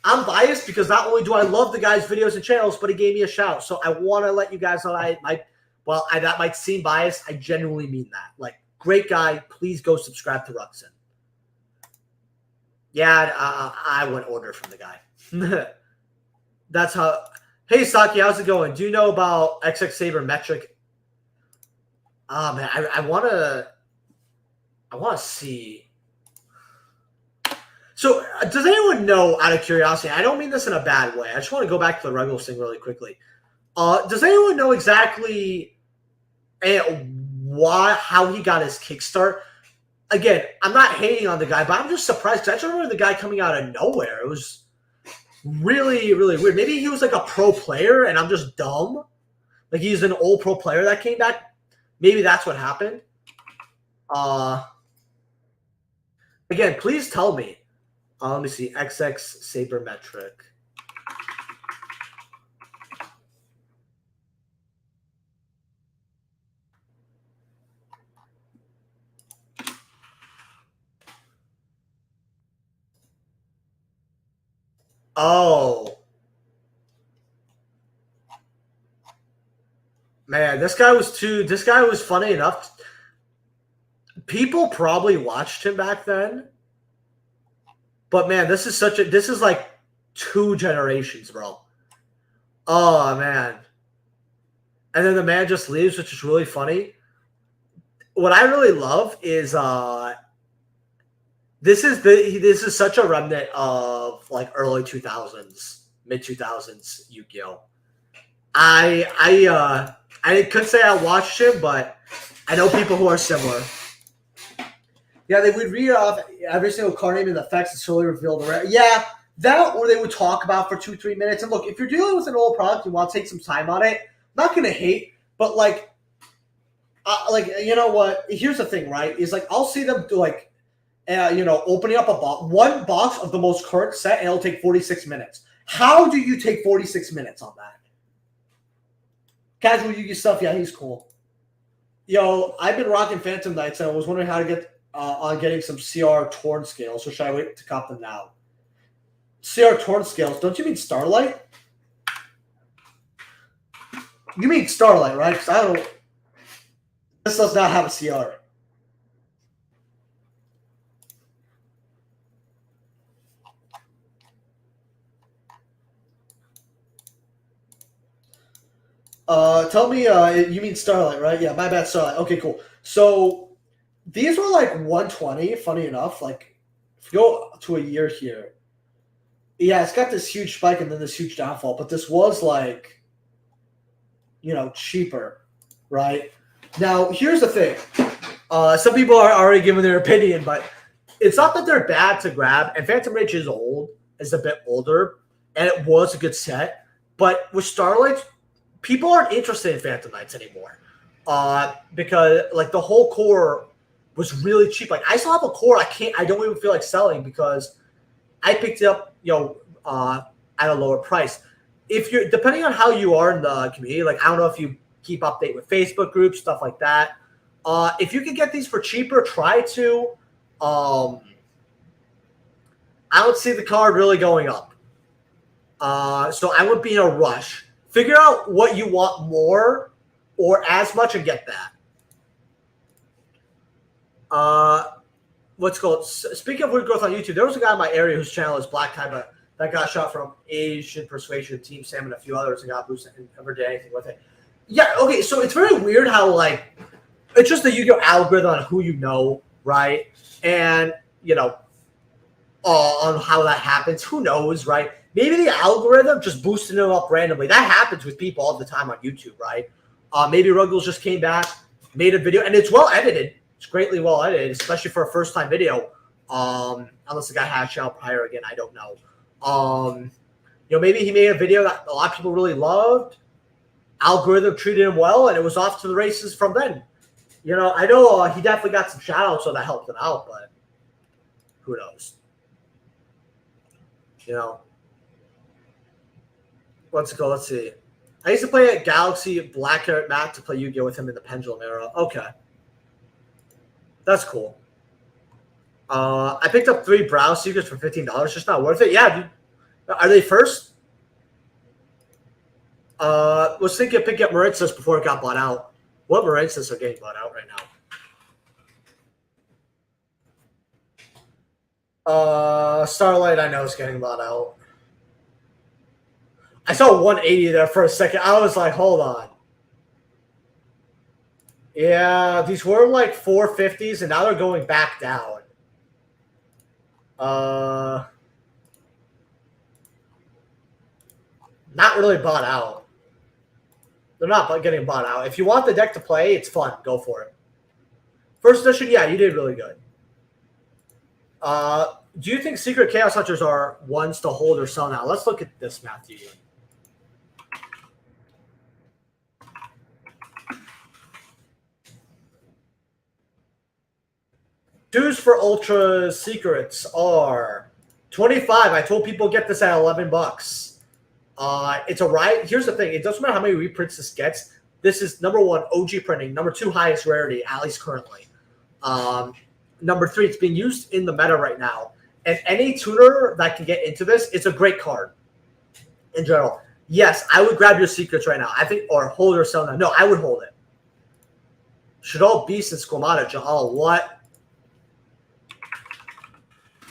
I'm biased because not only do I love the guy's videos and channels, but he gave me a shout. So I want to let you guys know that might seem biased. I genuinely mean that. Like, great guy. Please go subscribe to Ruxin. Yeah, I went order from the guy. That's how. Hey, Saki, how's it going? Do you know about XX Saber metric? Oh man, I want to see. So, does anyone know, out of curiosity, I don't mean this in a bad way. I just want to go back to the Ruggles thing really quickly. Does anyone know exactly how he got his kickstart? Again, I'm not hating on the guy, but I'm just surprised because I just remember the guy coming out of nowhere. It was really, really weird. Maybe he was like a pro player and I'm just dumb. Like, he's an old pro player that came back. Maybe that's what happened. Again, please tell me. Let me see. XX Saber metric. Oh. Man, this guy was funny enough. People probably watched him back then. But man, this is like 2 generations, bro. Oh man. And then the man just leaves, which is really funny. What I really love is this is such a remnant of like early 2000s, mid 2000s Yu-Gi-Oh. I couldn't say I watched him, but I know people who are similar. Yeah, they would read off every single card name and the effects and slowly reveal the rare. Yeah, that, or they would talk about for 2-3 minutes. And look, if you're dealing with an old product, you want to take some time on it. I'm not gonna hate, but like you know what? Here's the thing, right? Is like I'll see them do like, opening up one box of the most current set, and it'll take 46 minutes. How do you take 46 minutes on that? Casual Yu-Gi stuff, yeah, he's cool. Yo, I've been rocking Phantom Knights, and I was wondering how to get on getting some CR Torn scales, or should I wait to cop them now? CR Torn scales? Don't you mean Starlight? You mean Starlight, right? Because I don't. This does not have a CR. Tell me, you mean Starlight, right? Yeah, my bad, Starlight. Okay, cool. So these were like 120. Funny enough, like if you go to a year here, yeah, it's got this huge spike and then this huge downfall. But this was like, cheaper, right? Now here's the thing. Some people are already giving their opinion, but it's not that they're bad to grab. And Phantom Rage is old, is a bit older, and it was a good set. But with Starlight, people aren't interested in Phantom Knights anymore, because like the whole core was really cheap. Like I still have a core I don't even feel like selling because I picked it up at a lower price. If you're depending on how you are in the community, like I don't know if you keep update with Facebook groups, stuff like that. If you can get these for cheaper, try to. I don't see the card really going up, so I wouldn't be in a rush. Figure out what you want more or as much and get that. What's called? Speaking of weird growth on YouTube, there was a guy in my area whose channel is Black Kaiba that got shot from Asian Persuasion, Team Sam, and a few others and got boosted and never did anything with it. Yeah, okay, so it's very weird how, like, it's just the Yu-Gi-Oh! Algorithm on who you know, right? And, on how that happens. Who knows, right? Maybe the algorithm just boosted them up randomly. That happens with people all the time on YouTube, right? Maybe Ruggles just came back, made a video, and it's well edited. It's greatly well edited, especially for a first-time video. Unless the guy had a channel prior again, I don't know. Maybe he made a video that a lot of people really loved. Algorithm treated him well, and it was off to the races from then. I know he definitely got some shout-outs, so that helped him out, but who knows? Let's go. Let's see. I used to play at Galaxy Black Hair Matt to play Yu-Gi-Oh! With him in the Pendulum era. Okay. That's cool. I picked up 3 Brow Secrets for $15. Just not worth it. Yeah, dude. Are they first? Was thinking of picking up Maritzas before it got bought out. What Maritzas are getting bought out right now? Starlight, I know, is getting bought out. I saw 180 there for a second. I was like, hold on. Yeah, these were like 450s, and now they're going back down. Not really bought out. They're not getting bought out. If you want the deck to play, it's fun. Go for it. First edition, yeah, you did really good. Do you think Secret Chaos Hunters are ones to hold or sell now? Let's look at this, Matthew. Dues for Ultra Secrets are 25. I told people get this at $11. It's a riot. Here's the thing. It doesn't matter how many reprints this gets. This is number 1, OG printing. Number 2, highest rarity, at least currently. Number 3, it's being used in the meta right now. And any tuner that can get into this, it's a great card in general. Yes, I would grab your secrets right now. I think, or hold or sell now. No, I would hold it. Shadol Beast and Squamata. Jahal, what?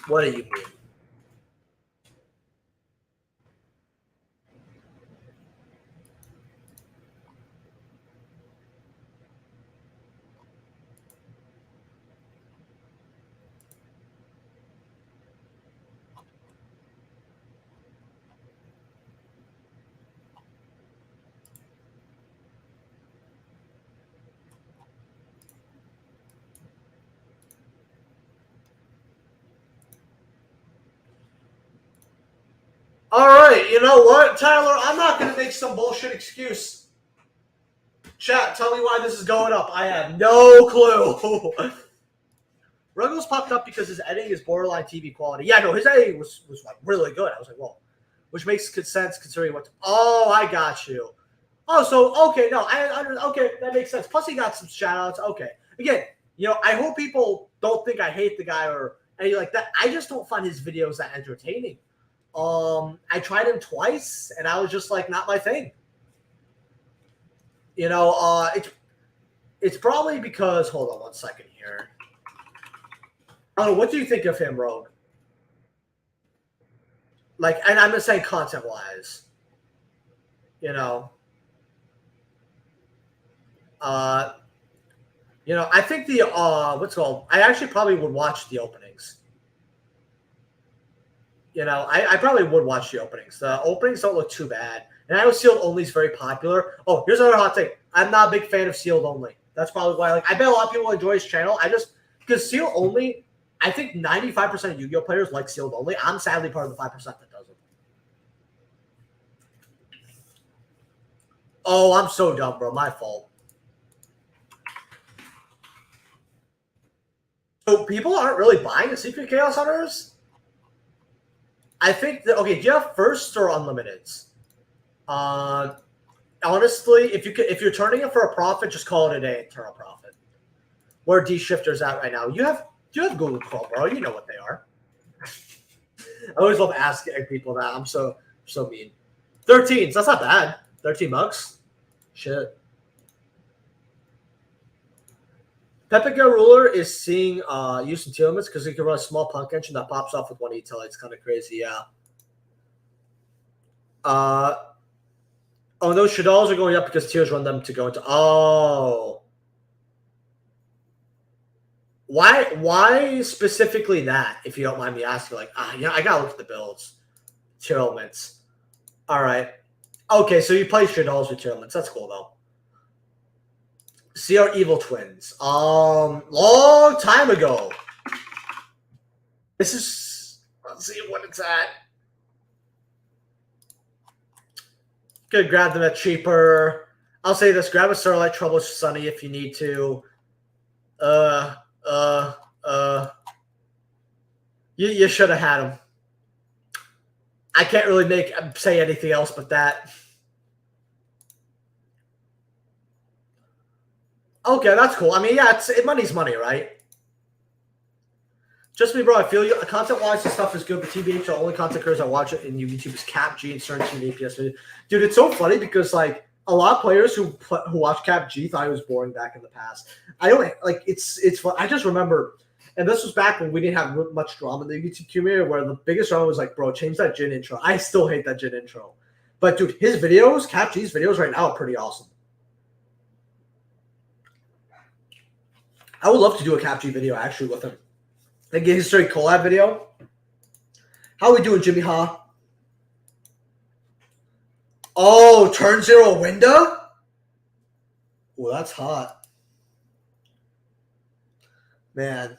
What do you mean? All right, you know what, Tyler? I'm not going to make some bullshit excuse. Chat, tell me why this is going up. I have no clue. Ruggles popped up because his editing is borderline TV quality. Yeah, no, his editing was like really good. I was like, whoa. Which makes good sense considering what. Oh, I got you. Oh, so okay, no, okay, that makes sense. Plus, he got some shout outs. Okay, again, I hope people don't think I hate the guy or anything like that. I just don't find his videos that entertaining. I tried him twice, and I was just like, not my thing. It's probably because. Hold on one second here. Oh, what do you think of him, Rogue? Like, and I'm just saying content-wise. Uh, I think the what's it called? I actually probably would watch the openings. I probably would watch the openings. The openings don't look too bad. And I know sealed only is very popular. Oh, here's another hot take. I'm not a big fan of sealed only. That's probably why. I bet a lot of people enjoy his channel. Because sealed only, I think 95% of Yu-Gi-Oh players like sealed only. I'm sadly part of the 5% that doesn't. Oh, I'm so dumb, bro. My fault. So people aren't really buying the Secret Chaos Hunters? I think that, okay, do you have first or unlimiteds? Honestly, if you're turning it for a profit, just call it a day and turn a profit. Where D Shifter's at right now. Do you have Google Chrome, bro? You know what they are. I always love asking people that. I'm so mean. 13s, that's not bad. $13. Shit. Pepega Ruler is seeing use in limits because he can run a small punk engine that pops off with one E-Tail. It's kind of crazy, yeah. Oh, no, Shadals are going up because tiers run them to go into. Oh. Why specifically that, if you don't mind me asking? I got to look at the builds. Tier elements. All right. Okay, so you play Shadals with tier elements. That's cool, though. CR Evil Twins. Long time ago. This is, let's see what it's at. Could grab them at cheaper. I'll say this: grab a Starlight Trouble Sunny if you need to. You should have had them. I can't really say anything else but that. Okay, that's cool. I mean, yeah, money's money, right? Just me, bro. I feel you. Content-wise, this stuff is good, but TBH, the only content creators I watch it in YouTube is Cap G and certain team APS. Dude, it's so funny because a lot of players who watch Cap G thought it was boring back in the past. I don't it's fun. I just remember, and this was back when we didn't have much drama in the YouTube community, where the biggest drama was bro, change that Jin intro. I still hate that Jin intro, but dude, his videos, Cap G's videos right now are pretty awesome. I would love to do a Cap G video actually with him. Like a history collab video. How we doing, Jimmy Ha? Oh, turn 0 window? Oh, that's hot. Man.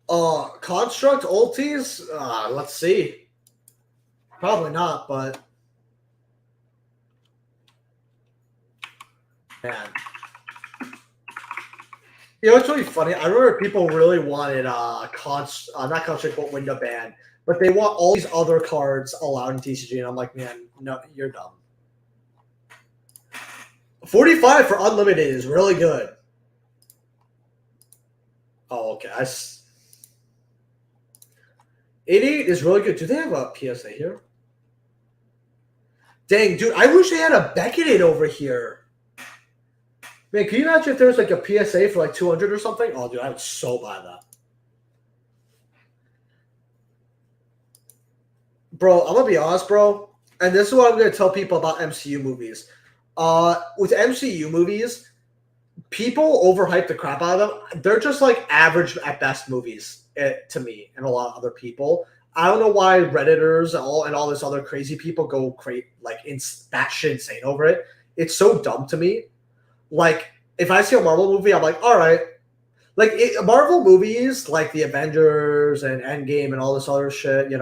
Construct ultis? Let's see. Probably not, but man. It's really funny. I remember people really wanted not construct, but window ban, but they want all these other cards allowed in TCG, and I'm like, man, no, you're dumb. 45 for unlimited is really good. Oh, okay. 88 is really good. Do they have a PSA here? Dang, dude, I wish they had a Beckett over here. Man, can you imagine if there was a PSA for 200 or something? Oh, dude, I would so buy that. Bro, I'm going to be honest, bro. And this is what I'm going to tell people about MCU movies. With MCU movies, people overhype the crap out of them. They're just average at best movies to me and a lot of other people. I don't know why Redditors and all this other crazy people go batshit insane over it. It's so dumb to me. If I see a Marvel movie, I'm like, all right. Marvel movies, like the Avengers and Endgame and all this other shit, Big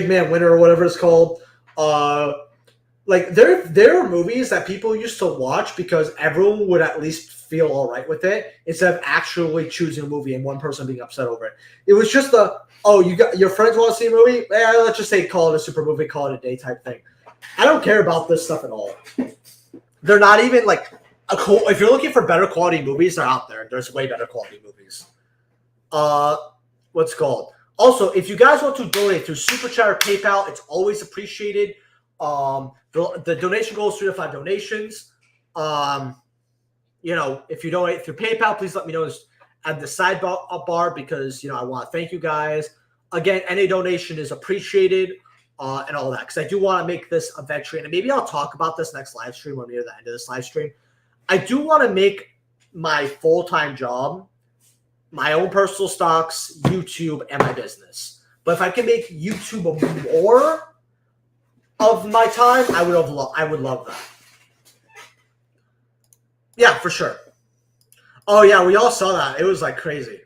Man Winter or whatever it's called. There are movies that people used to watch because everyone would at least feel all right with it instead of actually choosing a movie and one person being upset over it. It was just you got your friends want to see a movie? Let's just say call it a super movie, call it a day type thing. I don't care about this stuff at all. They're not even if you're looking for better quality movies, they're out there. There's way better quality movies. What's it called? Also, if you guys want to donate through Super Chat or PayPal, it's always appreciated. The donation goal is 3 to 5 donations. If you donate through PayPal, please let me know at the sidebar because I want to thank you guys. Again, any donation is appreciated. and all that, because I do want to make this eventually, and maybe I'll talk about this next live stream when we're near the end of this live stream. I do want to make my full-time job my own personal stocks, YouTube, and my business. But if I can make YouTube more of my time, I would love that. Yeah, for sure. Oh yeah, we all saw that. It was like crazy.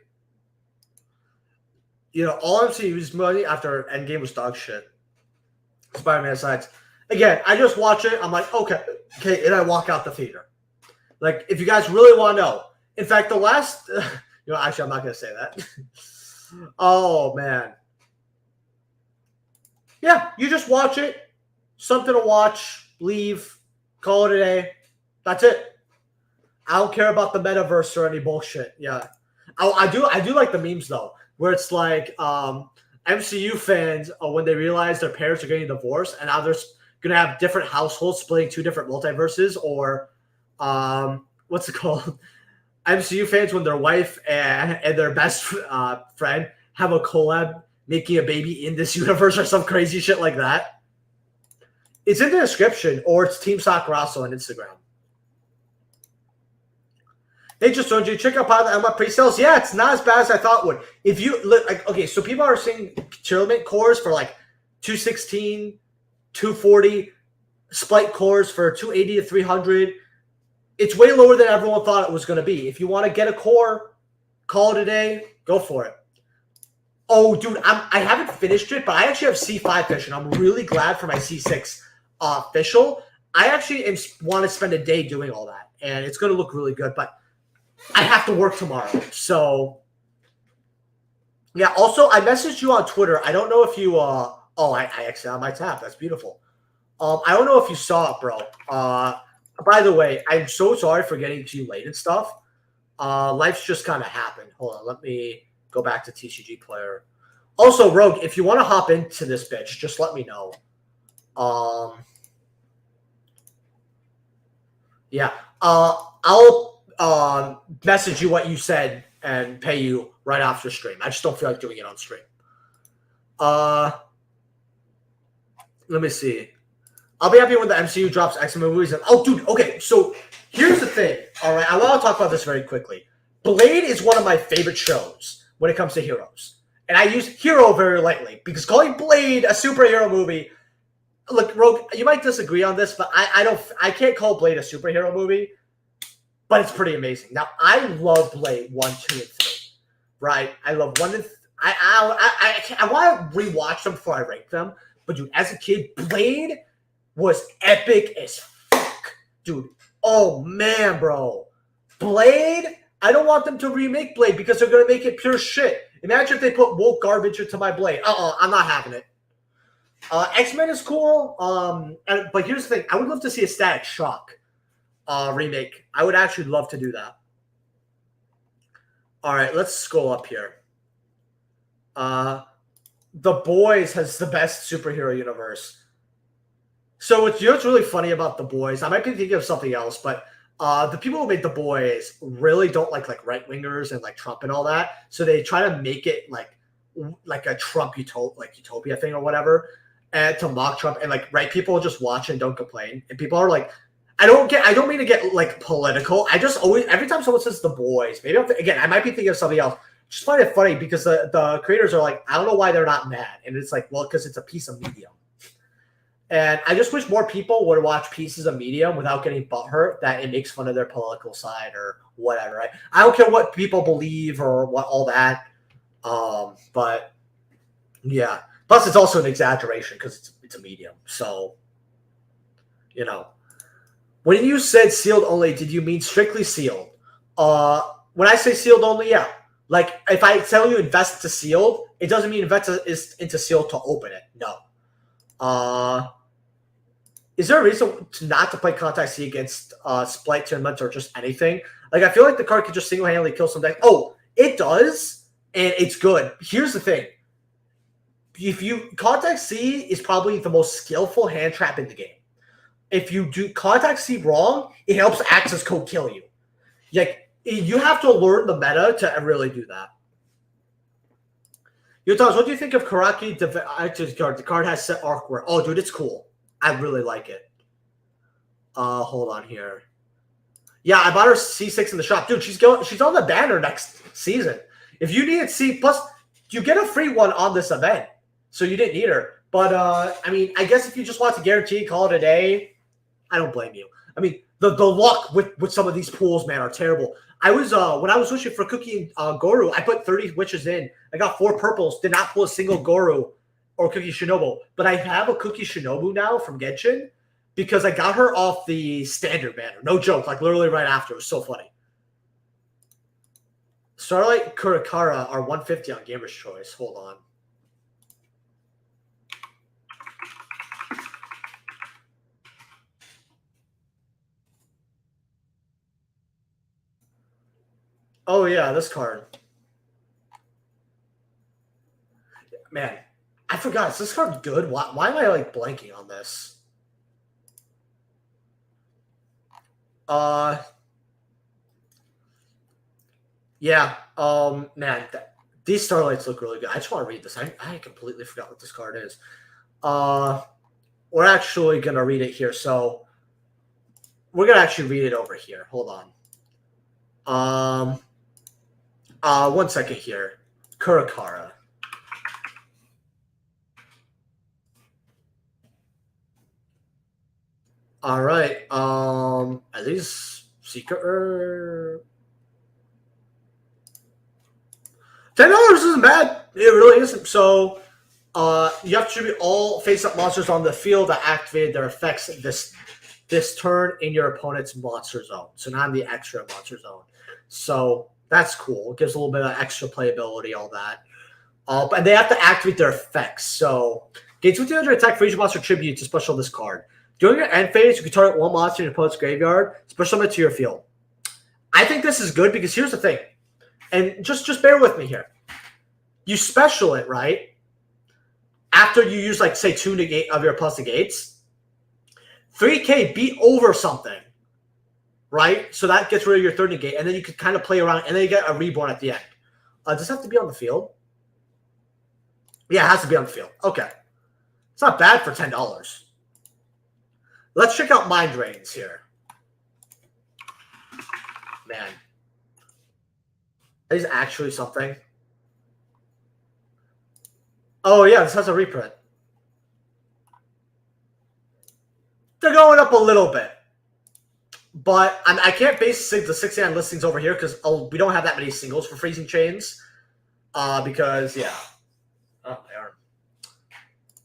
You know, all MCU's money after Endgame was dog shit. Spider-Man sides. Again, I just watch it. I'm like, okay, and I walk out the theater. Like, if you guys really want to know. In fact, the last, actually, I'm not going to say that. Oh, man. Yeah, you just watch it. Something to watch. Leave. Call it a day. That's it. I don't care about the metaverse or any bullshit. Yeah. I do like the memes, though, where it's like MCU fans, when they realize their parents are getting divorced and now they're going to have different households splitting two different multiverses, or what's it called? MCU fans when their wife and their best friend have a collab making a baby in this universe or some crazy shit like that. It's in the description, or it's Team Sakurasso on Instagram. Hey, just told you, check out my pre-sales. Yeah, it's not as bad as I thought it would. If you look, like, okay, so people are seeing Chillmint cores for like 216, 240, Splite cores for 280 to 300. It's way lower than everyone thought it was going to be. If you want to get a core, call it a day, go for it. Oh, dude, I haven't finished it, but I actually have C5 fish, and I'm really glad for my C6 official. I actually want to spend a day doing all that, and it's going to look really good, but I have to work tomorrow. So, yeah, also, I messaged you on Twitter. I don't know if you I actually have my tab. That's beautiful. I don't know if you saw it, bro. By the way, I'm so sorry for getting to you late and stuff. Life's just kind of happened. Hold on, let me go back to TCG Player. Also, Rogue, if you want to hop into this bitch, just let me know. Yeah. I'll message you what you said and pay you right after stream. I just don't feel like doing it on stream. Let me see. I'll be happy when the MCU drops X-Men movies. Oh, dude, okay. So here's the thing. All right, I want to talk about this very quickly. Blade is one of my favorite shows when it comes to heroes. And I use hero very lightly because calling Blade a superhero movie, look, Rogue, you might disagree on this, but I can't call Blade a superhero movie, but it's pretty amazing. Now, I love Blade 1, 2, and 3, right? I love 1 and 3. I want to rewatch them before I rank them, but dude, as a kid, Blade was epic as fuck. Dude, oh man, bro. Blade, I don't want them to remake Blade because they're going to make it pure shit. Imagine if they put woke garbage into my Blade. I'm not having it. X-Men is cool, but here's the thing. I would love to see a Static Shock remake. I would actually love to do that. All right, let's scroll up here. The Boys has the best superhero universe. So what's really funny about The Boys, I might be thinking of something else, but the people who made The Boys really don't like right-wingers and like Trump and all that. So they try to make it like a Trump utopia thing or whatever, and to mock Trump, and like right people just watch and don't complain. And people are like, I don't mean to get like political. I just always, every time someone says The Boys, maybe again, I might be thinking of something else. Just find it funny because the creators are like, I don't know why they're not mad. And it's like, well, because it's a piece of media. And I just wish more people would watch pieces of media without getting butthurt that it makes fun of their political side or whatever. Right? I don't care what people believe or what all that. But yeah. Plus, it's also an exaggeration because it's a medium. So, you know, when you said sealed only, did you mean strictly sealed? When I say sealed only, yeah. Like if I tell you invest into sealed, it doesn't mean invest into sealed to open it. No. Is there a reason not to play Contact C against Splite Tournament or just anything? Like, I feel like the card could just single-handedly kill some deck. Oh, it does, and it's good. Here's the thing. Contact C is probably the most skillful hand trap in the game. If you do Contact C wrong, it helps Access Code kill you. Like, you have to learn the meta to really do that. Yo, Thomas, what do you think of Karaki Actor's card? The card has set artwork. Oh, dude, it's cool. I really like it. Hold on here. Yeah, I bought her C6 in the shop. Dude, she's on the banner next season. If you needed C+, you get a free one on this event. So you didn't need her. But, I mean, I guess if you just want to guarantee, call it a day, I don't blame you. I mean, the luck with some of these pools, man, are terrible. I was, when I was wishing for Cookie and Goru, I put 30 witches in. I got 4 purples, did not pull a single Goru or Cookie Shinobu. But I have a Cookie Shinobu now from Genshin because I got her off the standard banner. No joke, like literally right after. It was so funny. Starlight Kurokara are 150 on Gamer's Choice. Hold on. Oh, yeah, this card. Man, I forgot. Is this card good? Why am I, like, blanking on this? Yeah, man, these Starlights look really good. I just want to read this. I completely forgot what this card is. We're actually going to read it here. So we're going to actually read it over here. Hold on. 1 second here. Kurokara. All right. Are these secret? $10 isn't bad. It really isn't. So, you have to tribute all face-up monsters on the field that activated their effects this turn in your opponent's monster zone. So not in the extra monster zone. So that's cool. It gives a little bit of extra playability, all that. And they have to activate their effects. So gain 200 attack for each monster tribute to special this card. During your end phase, you can target one monster in your opponent's graveyard, special summon it to your field. I think this is good because here's the thing. And just bear with me here. You special it, right? After you use, like, say, 2 negate of your plus negates. 3K beat over something. Right? So that gets rid of your third negate. And then you could kind of play around. And then you get a reborn at the end. Does it have to be on the field? Yeah, it has to be on the field. Okay. It's not bad for $10. Let's check out Mind Drains here. Man. Is actually something. Oh, yeah, this has a reprint. They're going up a little bit. But I can't base the 69 listings over here because we don't have that many singles for Freezing Chains. Because, yeah. Oh, they are.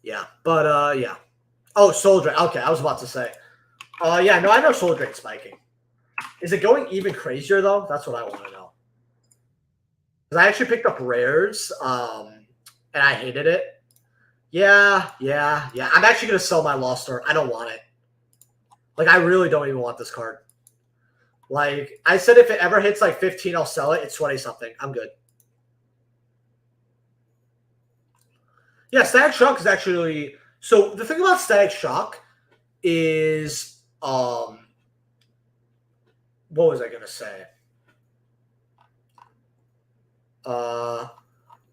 Yeah, but, yeah. Oh, Soul Drain. Okay, I was about to say. Yeah, no, I know Soul Drain spiking. Is it going even crazier, though? That's what I want to know. Because I actually picked up rares, and I hated it. Yeah. I'm actually going to sell my Lost Star. I don't want it. Like, I really don't even want this card. Like, I said if it ever hits, like, 15, I'll sell it. It's 20-something. I'm good. Yeah, Static Shock is actually... So, the thing about Static Shock is... what was I going to say?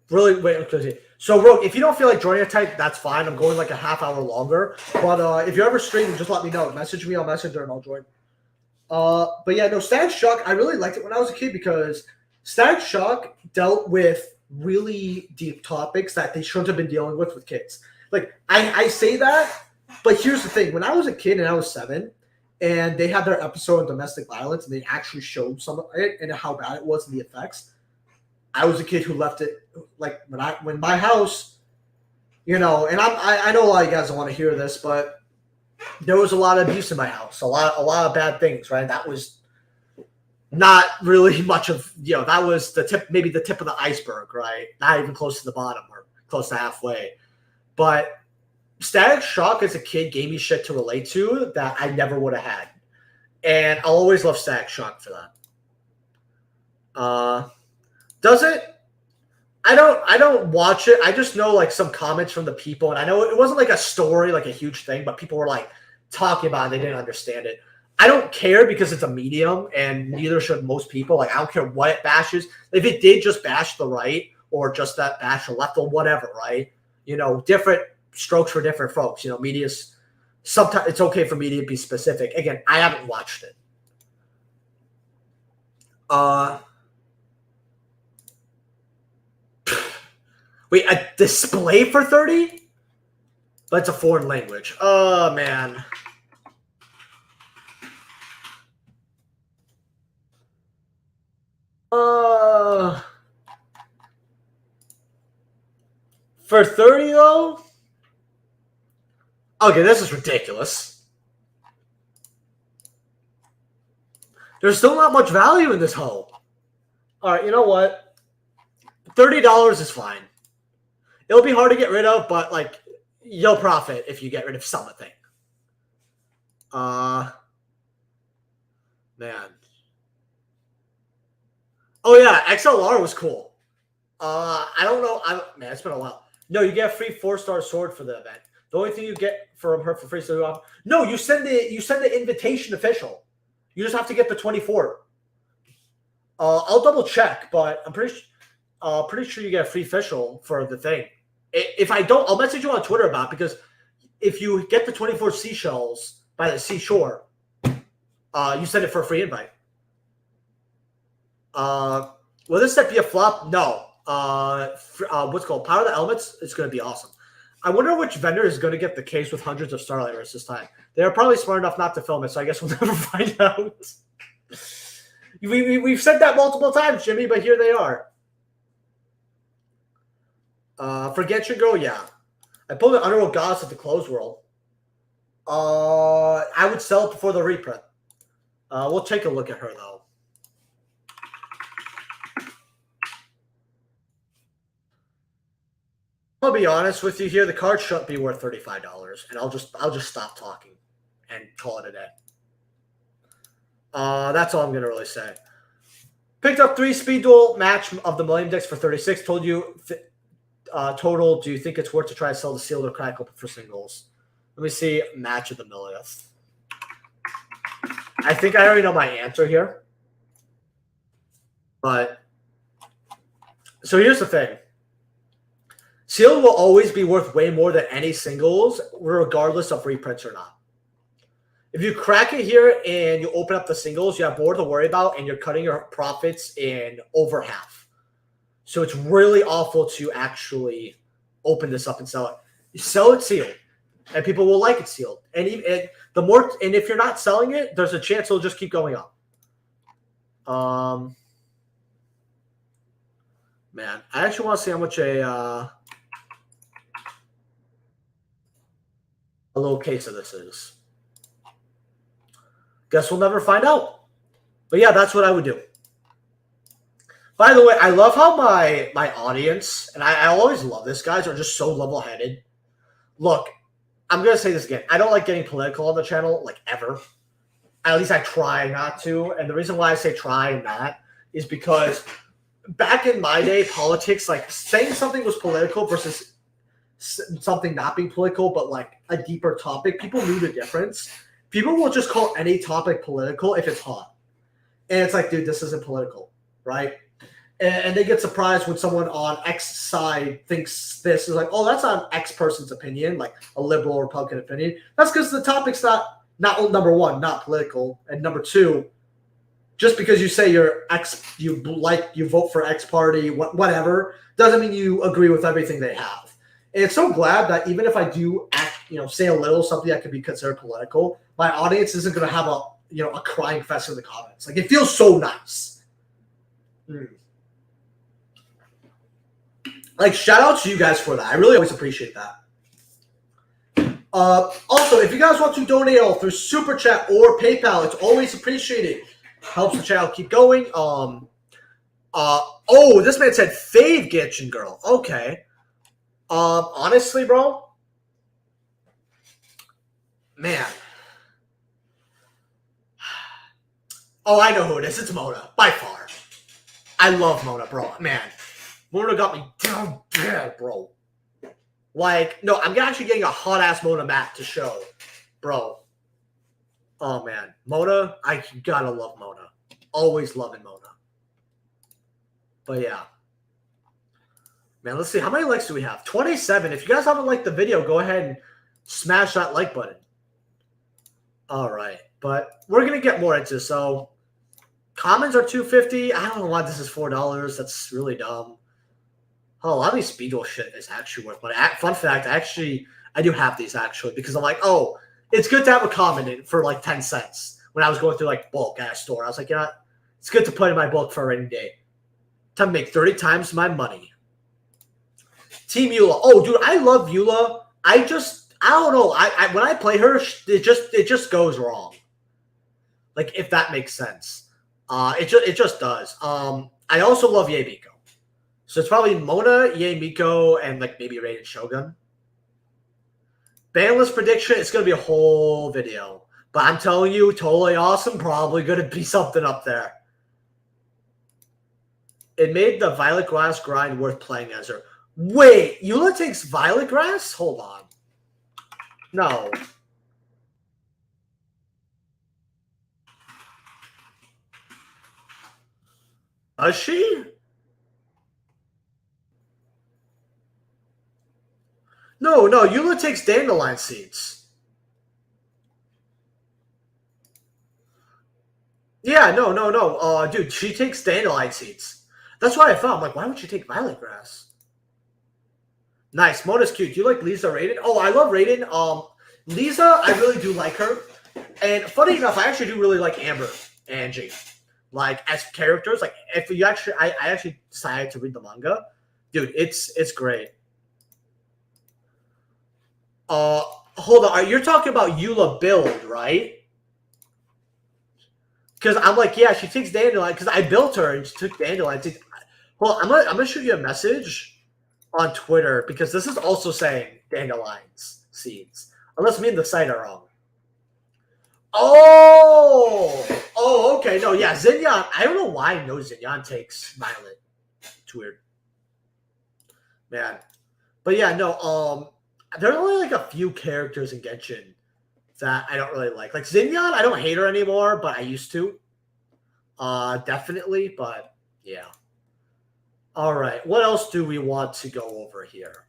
Really, wait, okay. So, Rogue, if you don't feel like joining a type, that's fine. I'm going like a half hour longer. But if you ever stream, just let me know. Message me on Messenger and I'll join. But yeah, no, Static Shock, I really liked it when I was a kid because Static Shock dealt with really deep topics that they shouldn't have been dealing with kids. Like, I say that, but here's the thing. When I was a kid and I was 7, and they had their episode on domestic violence, and they actually showed some of it and how bad it was and the effects, I was a kid who left it, like, when my house, you know, and I know a lot of you guys don't want to hear this, but there was a lot of abuse in my house, a lot of bad things, right? That was not really much of, you know, that was the tip, maybe the tip of the iceberg, right? Not even close to the bottom or close to halfway. But Static Shock as a kid gave me shit to relate to that I never would have had. And I'll always love Static Shock for that. Does it? I don't watch it. I just know, like, some comments from the people, and I know it wasn't like a story, like a huge thing, but people were like talking about it. They didn't understand it. I don't care because it's a medium, and neither should most people. Like, I don't care what it bashes. If it did just bash the right or just that batch of left or whatever, right? You know, different strokes for different folks. You know, media's sometimes it's okay for media to be specific. Again, I haven't watched it. Wait, a display for 30? But it's a foreign language. Oh, man. For 30, though? Okay, this is ridiculous. There's still not much value in this hoe. All right, you know what? $30 is fine. It'll be hard to get rid of, but, like, you'll profit if you get rid of something. Man. Oh, yeah, XLR was cool. I don't know. Man, it's been a while. No, you get a free 4-star sword for the event. The only thing you get from her for free is no, you send the invitation official. You just have to get the 24. I'll double check, but I'm pretty sure you get a free official for the thing. If I don't, I'll message you on Twitter about it, because if you get the 24 seashells by the seashore, you send it for a free invite. Will this set be a flop? No. What's called Power of the Elements? It's going to be awesome. I wonder which vendor is going to get the case with hundreds of Starlighters this time. They're probably smart enough not to film it, so I guess we'll never find out. We've said that multiple times, Jimmy, but here they are. For Genshin Girl, yeah. I pulled an Underworld Goddess at the Closed World. I would sell it before the reprint. We'll take a look at her, though. I'll be honest with you here. The card shouldn't be worth $35, and I'll just stop talking and call it a day. That's all I'm gonna really say. Picked up 3 speed duel match of the Millennium decks for 36. Told you total. Do you think it's worth to try to sell the sealed or crackle for singles? Let me see. Match of the Millionth. I think I already know my answer here. But so here's the thing. Sealed will always be worth way more than any singles, regardless of reprints or not. If you crack it here and you open up the singles, you have more to worry about, and you're cutting your profits in over half. So it's really awful to actually open this up and sell it. You sell it sealed, and people will like it sealed. And if you're not selling it, there's a chance it'll just keep going up. Man, I actually want to see how much a little case of this is. Guess we'll never find out. But yeah, that's what I would do. By the way, I love how my audience, and I always love this, guys, are just so level-headed. Look, I'm going to say this again. I don't like getting political on the channel, like, ever. At least I try not to. And the reason why I say try and not is because back in my day, politics, like, saying something was political versus something not being political, but like a deeper topic, people knew the difference. People will just call any topic political if it's hot. And it's like, dude, this isn't political, right? And they get surprised when someone on X side thinks this is like, oh, that's on X person's opinion, like a liberal Republican opinion. That's because the topic's not number one, not political, and number two, just because you say you're X, you vote for X party, whatever, doesn't mean you agree with everything they have. And it's so glad that even if I do say a little something that could be considered political, my audience isn't going to have a crying fest in the comments. Like, it feels so nice. Like, shout out to you guys for that. I really always appreciate that. Also, if you guys want to donate all through Super Chat or PayPal, it's always appreciated. Helps the channel keep going. Oh, this man said fave Genshin Girl. Okay. Honestly, bro, man. Oh, I know who it is. It's Mona, by far. I love Mona, bro. Man, Mona got me down bad, bro. Like, no, I'm actually getting a hot-ass Mona mat to show, bro. Oh, man. Mona, I gotta love Mona. Always loving Mona. But, yeah. Man, let's see. How many likes do we have? 27. If you guys haven't liked the video, go ahead and smash that like button. All right. But we're going to get more into this. So commons are $2.50. I don't know why this is $4. That's really dumb. Oh, a lot of these Speedle shit is actually worth money. Fun fact, I do have these actually because I'm like, oh, it's good to have a common in for like 10 cents. When I was going through like bulk at a store, I was like, yeah, it's good to put in my bulk for a rainy day. Time to make 30 times my money. Team Eula. Oh, dude, I love Eula. I don't know. I when I play her, it just goes wrong. Like if that makes sense. It just does. I also love Yae Miko. So it's probably Mona, Yae Miko, and like maybe Raiden Shogun. Banlist prediction, it's gonna be a whole video. But I'm telling you, totally awesome. Probably gonna be something up there. It made the Violet Grass grind worth playing as her. Wait, Eula takes Violet Grass? Hold on. No. Does she? No, Eula takes Dandelion Seeds. Yeah, no. Dude, she takes Dandelion Seeds. That's what I thought. I'm like, why would she take Violet Grass? Nice. Mona's cute. Do you like Lisa Raiden? Oh, I love Raiden. Lisa, I really do like her. And funny enough, I actually do really like Amber and Angie. Like, as characters, like, if you actually, I actually decided to read the manga. Dude, it's great. Hold on. You're talking about Eula build, right? Because I'm like, yeah, she takes Dandelion. Because I built her and she took Dandelion. Hold on, I'm gonna shoot you a message on Twitter because this is also saying Dandelion's seeds. Unless me and the site are wrong. Oh, okay. No, yeah, Zinyan. I don't know why I know Zinyan takes Violet. It's weird. Man. But yeah, no, there are only like a few characters in Genshin that I don't really like. Like Zinyan, I don't hate her anymore, but I used to. Definitely, but yeah. All right, what else do we want to go over here?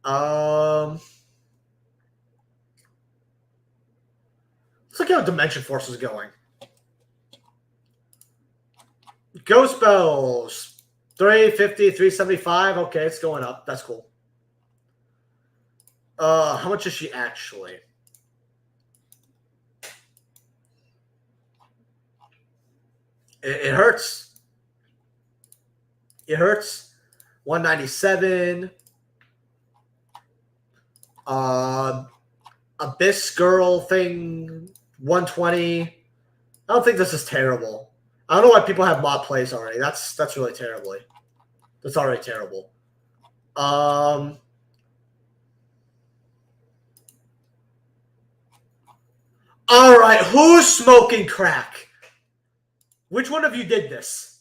Let's look how Dimension Force is going. Ghost Bells, 350, 375. Okay, it's going up. That's cool. How much is she actually? It hurts. It hurts. 197. Abyss Girl thing, 120. I don't think this is terrible. I don't know why people have mod plays already. That's really terribly. That's already terrible. All right, who's smoking crack? Which one of you did this?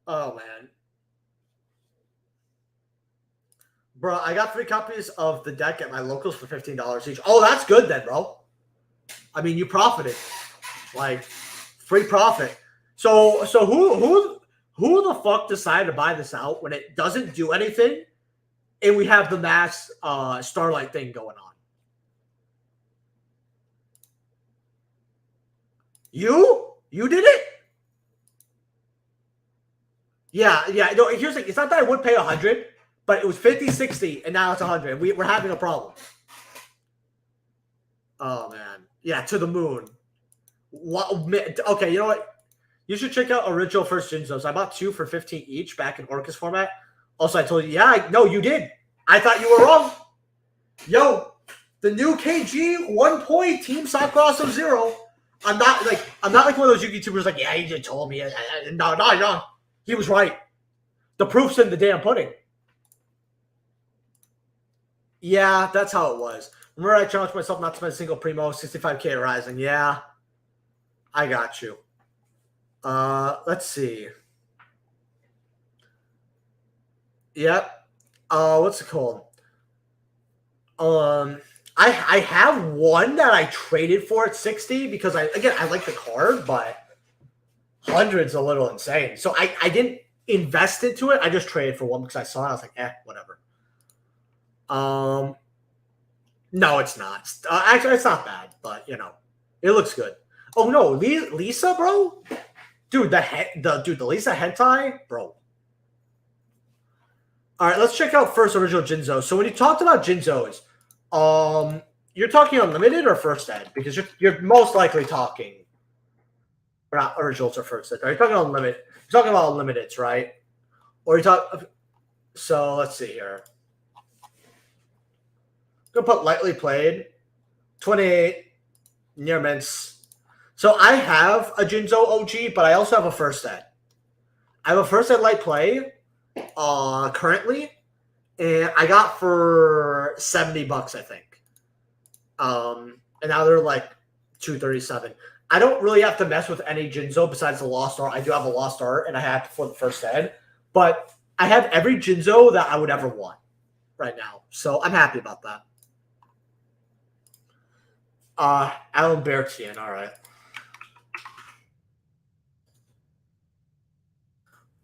Oh, man. Bro, I got 3 copies of the deck at my locals for $15 each. Oh, that's good then, bro. I mean, you profited. Like, free profit. So who the fuck decided to buy this out when it doesn't do anything and we have the mass Starlight thing going on? You did it? Yeah. No, here's the thing. It's not that I would pay 100, but it was 50, 60, and now it's 100. We're having a problem. Oh man, yeah, to the moon. What? Okay, you know what? You should check out original first Jinzos. I bought 2 for 15 each back in Orcus format. Also, I told you, yeah, no, you did. I thought you were wrong. Yo, the new KG 1 point Team Sakura Sub-Zero. I'm not like one of those YouTubers like, yeah, he just told me. No. He was right. The proof's in the damn pudding. Yeah, that's how it was. Remember I challenged myself not to spend a single Primo, 65K Rising. Yeah, I got you. Let's see. Yep. What's it called? I have one that I traded for at 60 because I like the card, but 100's a little insane. So I didn't invest into it. I just traded for one because I saw it. I was like, whatever. No, it's not. Actually, it's not bad, but you know, it looks good. Oh no, Lisa, bro, dude, the Lisa hentai, bro. All right, let's check out first original Jinzo. So when you talked about Jinzos, you're talking unlimited or first ed because you're most likely talking. Or not originals or first ed. Are you talking unlimited? You're talking about unlimiteds, right? Or you talk. So let's see here. I'm gonna put lightly played, 28 near mints. So I have a Jinzo OG, but I also have a first ed. I have a first ed light play, currently, and I got for $70, I think. And now they're like $237. I don't really have to mess with any Jinzo besides the Lost Art. I do have a Lost Art, and I have it for the first ed, but I have every Jinzo that I would ever want right now, so I'm happy about that. Alan Bertian, all right.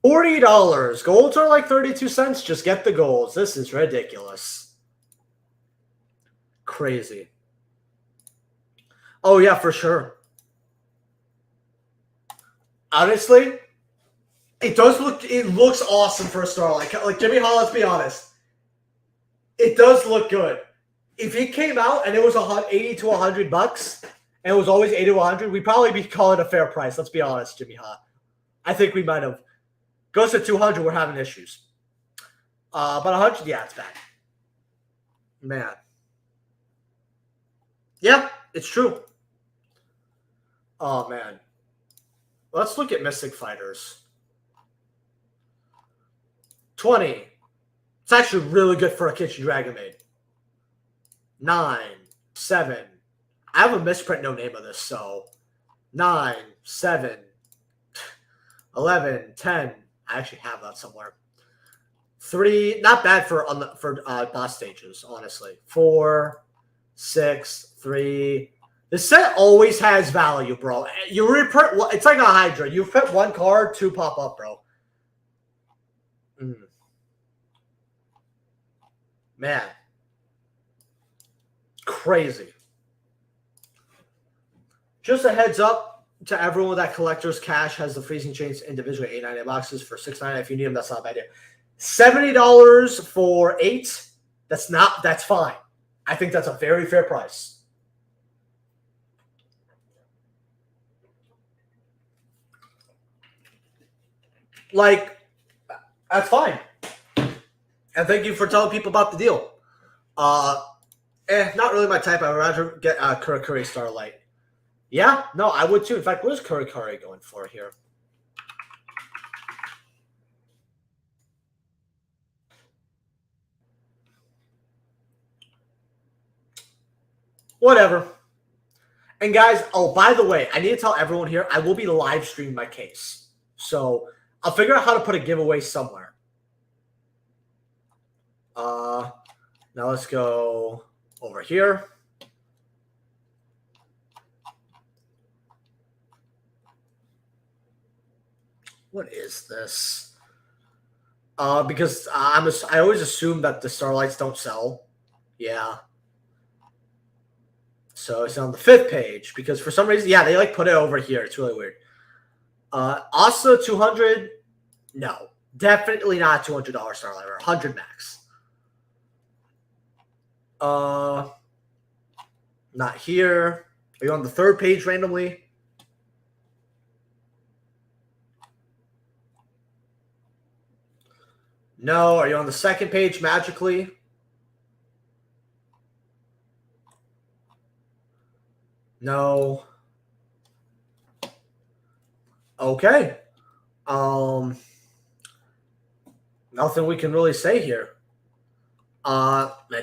$40. Golds are like 32 cents. Just get the golds. This is ridiculous. Crazy. Oh, yeah, for sure. Honestly, it looks awesome for a Starlight. Like Jimmy Hall, let's be honest. It does look good. If it came out and it was 80 to $100 and it was always 80 to 100, we'd probably be calling it a fair price. Let's be honest, Jimmy Ha. I think we might have. Goes to 200, we're having issues. But 100, yeah, it's bad. Man. Yeah, it's true. Oh, man. Let's look at Mystic Fighters. 20. It's actually really good for a Kitchen Dragon Maid. 9, 7. I have a misprint, no name of this, so 9, 7, 11, 10. I actually have that somewhere. 3, not bad for boss stages, honestly. 4, 6, 3. The set always has value, bro. You reprint, it's like a Hydra. You print one card, 2 pop up, bro. Man. Crazy. Just a heads up to everyone that Collector's Cash has the Freezing Chains individually $8.99 boxes for $6.99. If you need them, that's not a bad deal. $70 for 8. That's fine. I think that's a very fair price. Like, that's fine. And thank you for telling people about the deal. Not really my type. I would rather get Kurokara Starlight. Yeah, no, I would too. In fact, what is Kurokara going for here? Whatever. And guys, oh, by the way, I need to tell everyone here, I will be live streaming my case. So I'll figure out how to put a giveaway somewhere. Now let's go over here. What is this? Because I always assume that the Starlights don't sell. Yeah. So it's on the 5th page because for some reason, yeah, they like put it over here. It's really weird. Asa 200. No, definitely not $200 Starlight or 100 max. Not here. Are you on the 3rd page randomly? No. Are you on the 2nd page magically? No. Okay. Nothing we can really say here.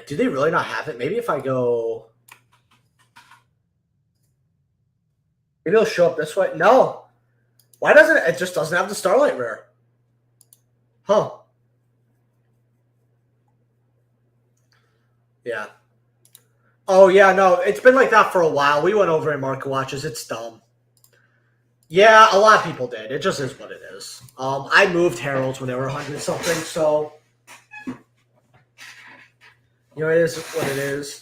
Do they really not have it? Maybe if I go... Maybe it'll show up this way. No. Why doesn't it? It just doesn't have the Starlight Rare. Huh. Yeah. Oh, yeah, no. It's been like that for a while. We went over in Market Watches. It's dumb. Yeah, a lot of people did. It just is what it is. I moved Heralds when they were 100 something, so you know it is what it is.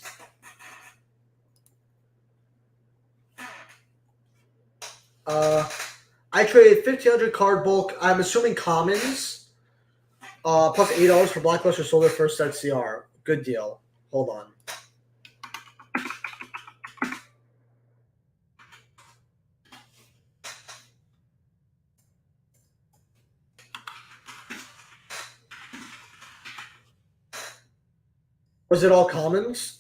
I traded 1,500 card bulk. I'm assuming commons. Plus $8 for Blockbuster sold their first set CR. Good deal. Hold on. Was it all commons?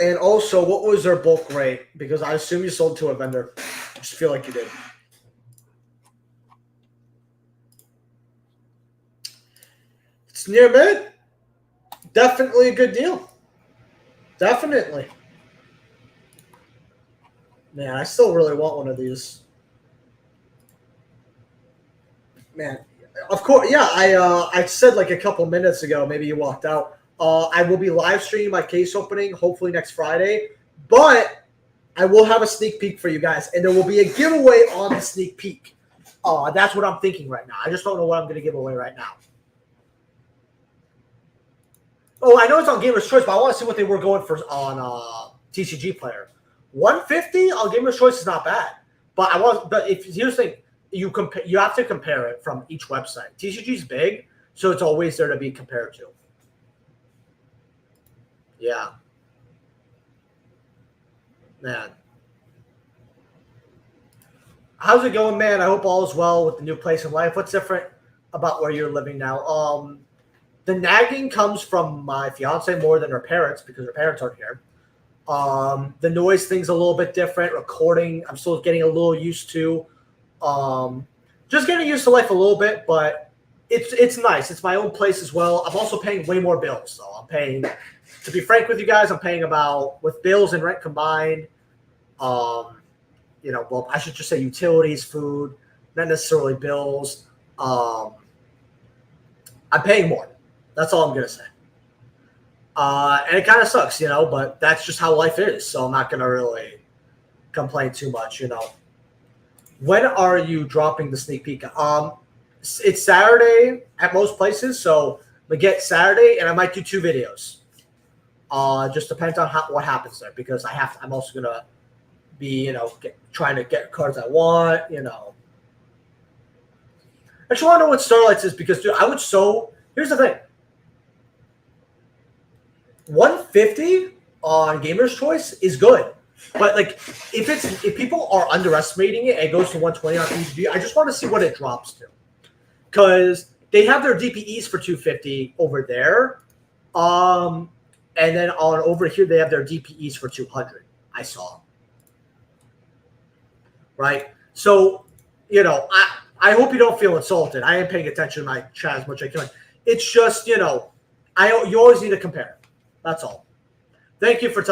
And also, what was their bulk rate? Because I assume you sold to a vendor. I just feel like you did. It's near mid. Definitely a good deal. Definitely. Man, I still really want one of these. Man, of course, yeah. I said like a couple minutes ago. Maybe you walked out. I will be live streaming my case opening hopefully next Friday, but I will have a sneak peek for you guys, and there will be a giveaway on the sneak peek. That's what I'm thinking right now. I just don't know what I'm going to give away right now. Oh, I know it's on Gamer's Choice, but I want to see what they were going for on TCG Player. 150 on Gamer's Choice is not bad, but But here's the thing, you have to compare it from each website. TCG is big, so it's always there to be compared to. Yeah. Man. How's it going, man? I hope all is well with the new place in life. What's different about where you're living now? The nagging comes from my fiance more than her parents because her parents aren't here. The noise thing's a little bit different. Recording, I'm still getting a little used to. Just getting used to life a little bit, but it's nice. It's my own place as well. I'm also paying way more bills, so I'm paying. To be frank with you guys, I'm paying about, with bills and rent combined, well, I should just say utilities, food, not necessarily bills. I'm paying more. That's all I'm going to say. And it kind of sucks, but that's just how life is. So I'm not going to really complain too much, When are you dropping the sneak peek? It's Saturday at most places. So we get Saturday, and I might do 2 videos. Just depends on what happens there, because I'm also going to be, trying to get cards I want, I just want to know what Starlights is, because, dude, here's the thing. 150 on Gamer's Choice is good. But, like, if people are underestimating it and it goes to 120 on PGG, I just want to see what it drops to. Because they have their DPEs for 250 over there. And then over here, they have their DPEs for 200. I saw. Right? So, I hope you don't feel insulted. I am paying attention to my chat as much as I can. It's just, you always need to compare. That's all. Thank you for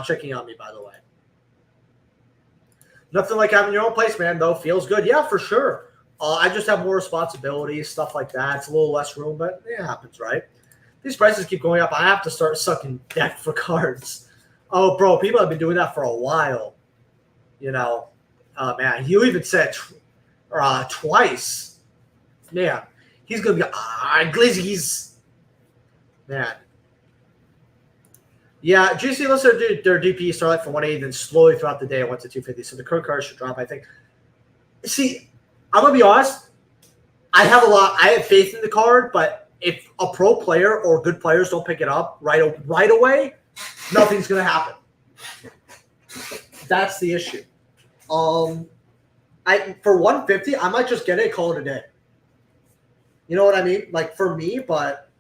checking on me, by the way. Nothing like having your own place, man, though. Feels good. Yeah, for sure. I just have more responsibilities, stuff like that. It's a little less room, but it happens, right? These prices keep going up. I have to start sucking deck for cards. Oh, bro, people have been doing that for a while. Man, you even said twice. Man, he's going to be glizzies. Man. Yeah, GC listed their DP started from 180, then slowly throughout the day it went to 250. So the Kurokara should drop, I think. See, I'm going to be honest. I have faith in the card, but if a pro player or good players don't pick it up right away, nothing's going to happen. That's the issue. For 150, I might just get it, call it a day. You know what I mean? Like for me, but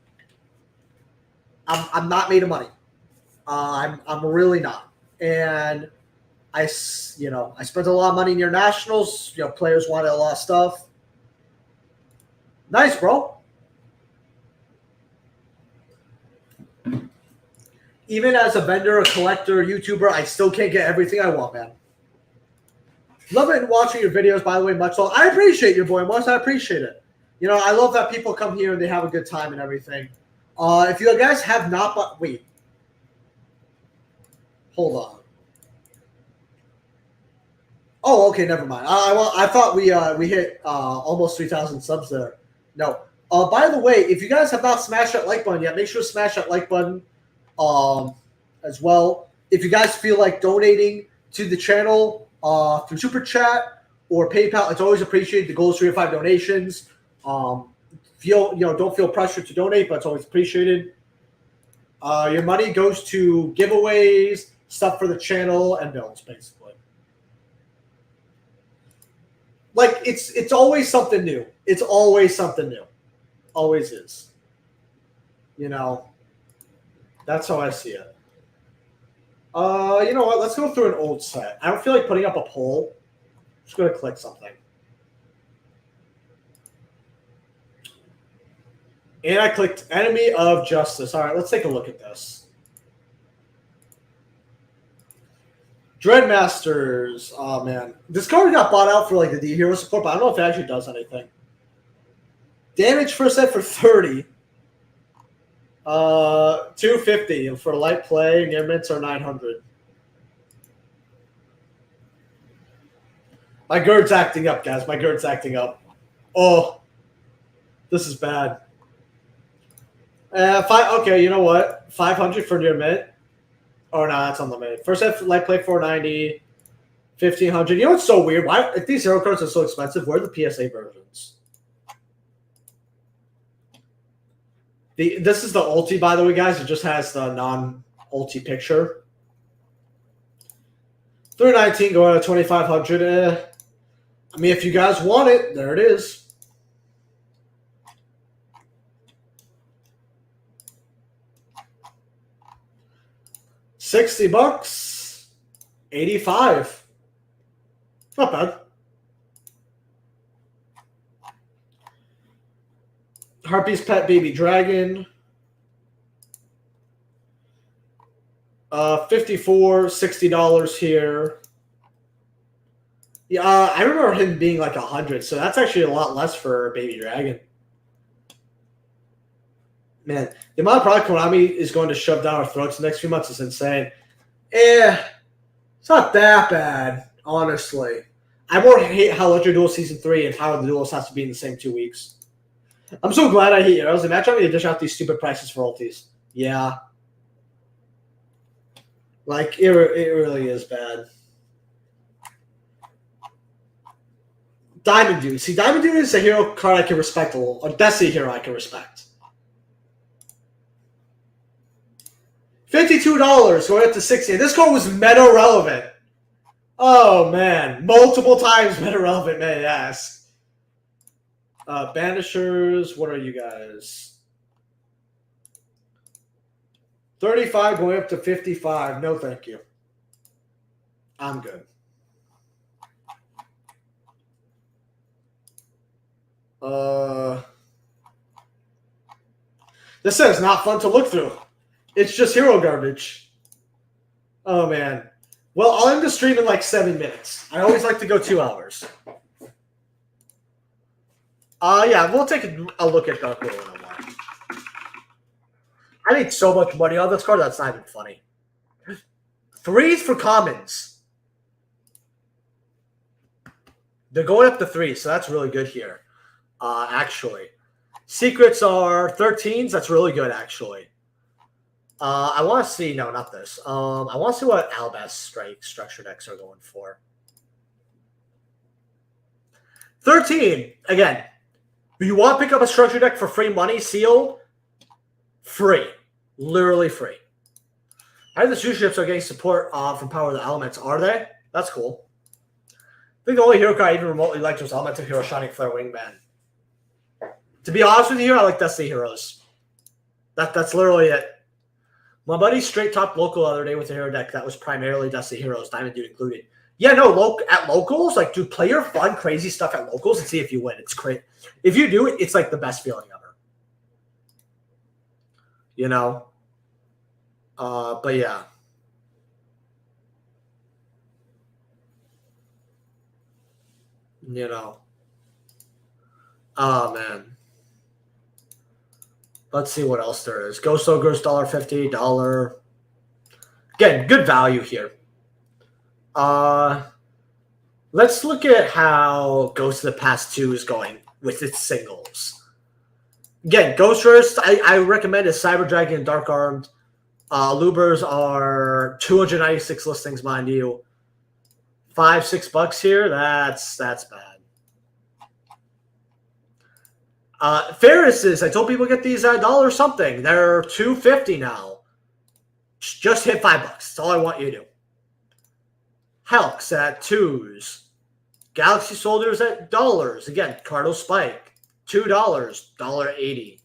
I'm not made of money. I'm really not. And I spent a lot of money in internationals. Players wanted a lot of stuff. Nice, bro. Even as a vendor, a collector, YouTuber, I still can't get everything I want, man. Love it watching your videos, by the way, much love. I appreciate your boy, Mars. I appreciate it. I love that people come here and they have a good time and everything. If you guys have not, wait. Hold on. Oh, okay, never mind. I thought we hit almost 3,000 subs there. No. By the way, if you guys have not smashed that like button yet, make sure to smash that like button as well. If you guys feel like donating to the channel through Super Chat or PayPal, it's always appreciated. The goal is 3 to 5 donations. Don't feel pressured to donate, but it's always appreciated. Your money goes to giveaways, stuff for the channel, and bills, basically. Like it's always something new. It's always something new. Always is. That's how I see it. You know what? Let's go through an old set. I don't feel like putting up a poll. I'm just gonna click something. And I clicked Enemy of Justice. All right, let's take a look at this. Dreadmasters. Oh, man. This card got bought out for like the D Hero support, but I don't know if it actually does anything. Damage first set for 30. 250. And for light play, near mints are 900. My GERD's acting up, guys. My GERD's acting up. Oh. This is bad. Okay, you know what? 500 for near mint. Oh, no, that's unlimited. First set, light play 490, 1,500. You know what's so weird? Why, if these hero cards are so expensive, where are the PSA versions? This is the ulti, by the way, guys. It just has the non-ulti picture. 319 going to 2,500. I mean, if you guys want it, there it is. $60, 85. Not bad. Harpy's Pet Baby Dragon. 54, $60 here. Yeah, I remember him being like 100, so that's actually a lot less for Baby Dragon. Man, the amount of product Konami is going to shove down our throats the next few months is insane. It's not that bad, honestly. I more hate how Electro Duel Season 3 and how the duels has to be in the same 2 weeks. I'm so glad I hate Heroes. Imagine having to dish out these stupid prices for ultis. Yeah. Like, it really is bad. Diamond Dude. See, Diamond Dude is a hero card I can respect a little. A Destiny hero I can respect. $52 going up to 60. This card was meta relevant. Oh man, multiple times meta relevant, may I ask. Banishers, what are you guys? 35 going up to 55. No, thank you. I'm good. This is not fun to look through. It's just hero garbage. Oh, man. Well, I'll end the stream in like 7 minutes. I always like to go 2 hours. Yeah, we'll take a look at Dark World in a while. I made so much money on this card, that's not even funny. 3s for commons. They're going up to 3, so that's really good here, actually. Secrets are 13s. That's really good, actually. I want to see. No, not this. I want to see what Alabast Strike structure decks are going for. 13. Again, you want to pick up a structure deck for free money, sealed? Free. Literally free. I heard the sushi ships are getting support from Power of the Elements. Are they? That's cool. I think the only hero card I even remotely liked was Elemental Hero Shining Flare Wingman. To be honest with you, I like Destiny Heroes. That's literally it. My buddy straight top local the other day with a hero deck that was primarily Destiny Heroes, Diamond Dude included. Yeah, no, at locals, like, do player fun, crazy stuff at locals and see if you win. It's great. If you do it, it's like the best feeling ever. You know? But yeah. You know. Oh, man. Let's see what else there is. Ghost Ogre's $1.50. Again, good value here. Let's look at how Ghost of the Past 2 is going with its singles. Again, Ghost Rares, I recommend is Cyber Dragon and Dark Armed. Lubers are 296 listings, mind you. $5-6 here. That's bad. Ferris's, I told people get these at $1 something. They're $2.50 now. Just hit $5. That's all I want you to do. Helks at 2s. Galaxy Soldiers at $. Again, Cardo Spike. $2. $1.80.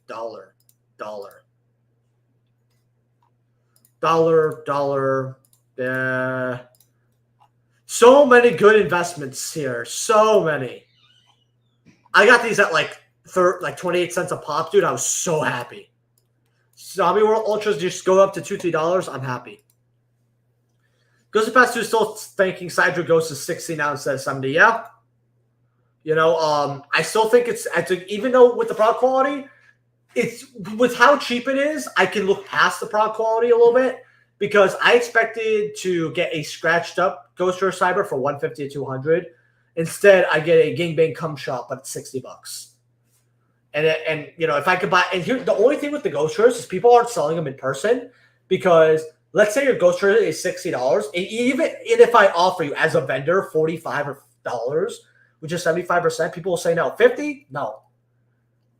$1. So many good investments here. So many. I got these at like 28 cents a pop, dude. I was so happy. Zombie World Ultras just go up to $2-3. I'm happy. Ghost of the Past 2 is still thinking Sidra Ghost is 60 now instead of 70. Yeah. You know, I still think it's even though with the product quality, it's with how cheap it is, I can look past the product quality a little bit because I expected to get a scratched up Ghost Rare Cyber for $150 to $200. Instead, I get a Gangbang Cum Shop at $60. And you know, if I could buy, and here the only thing with the Ghost Rares is people aren't selling them in person because let's say your Ghost Rare is $60, and if I offer you as a vendor $45 which is 75%, people will say no. 50? No.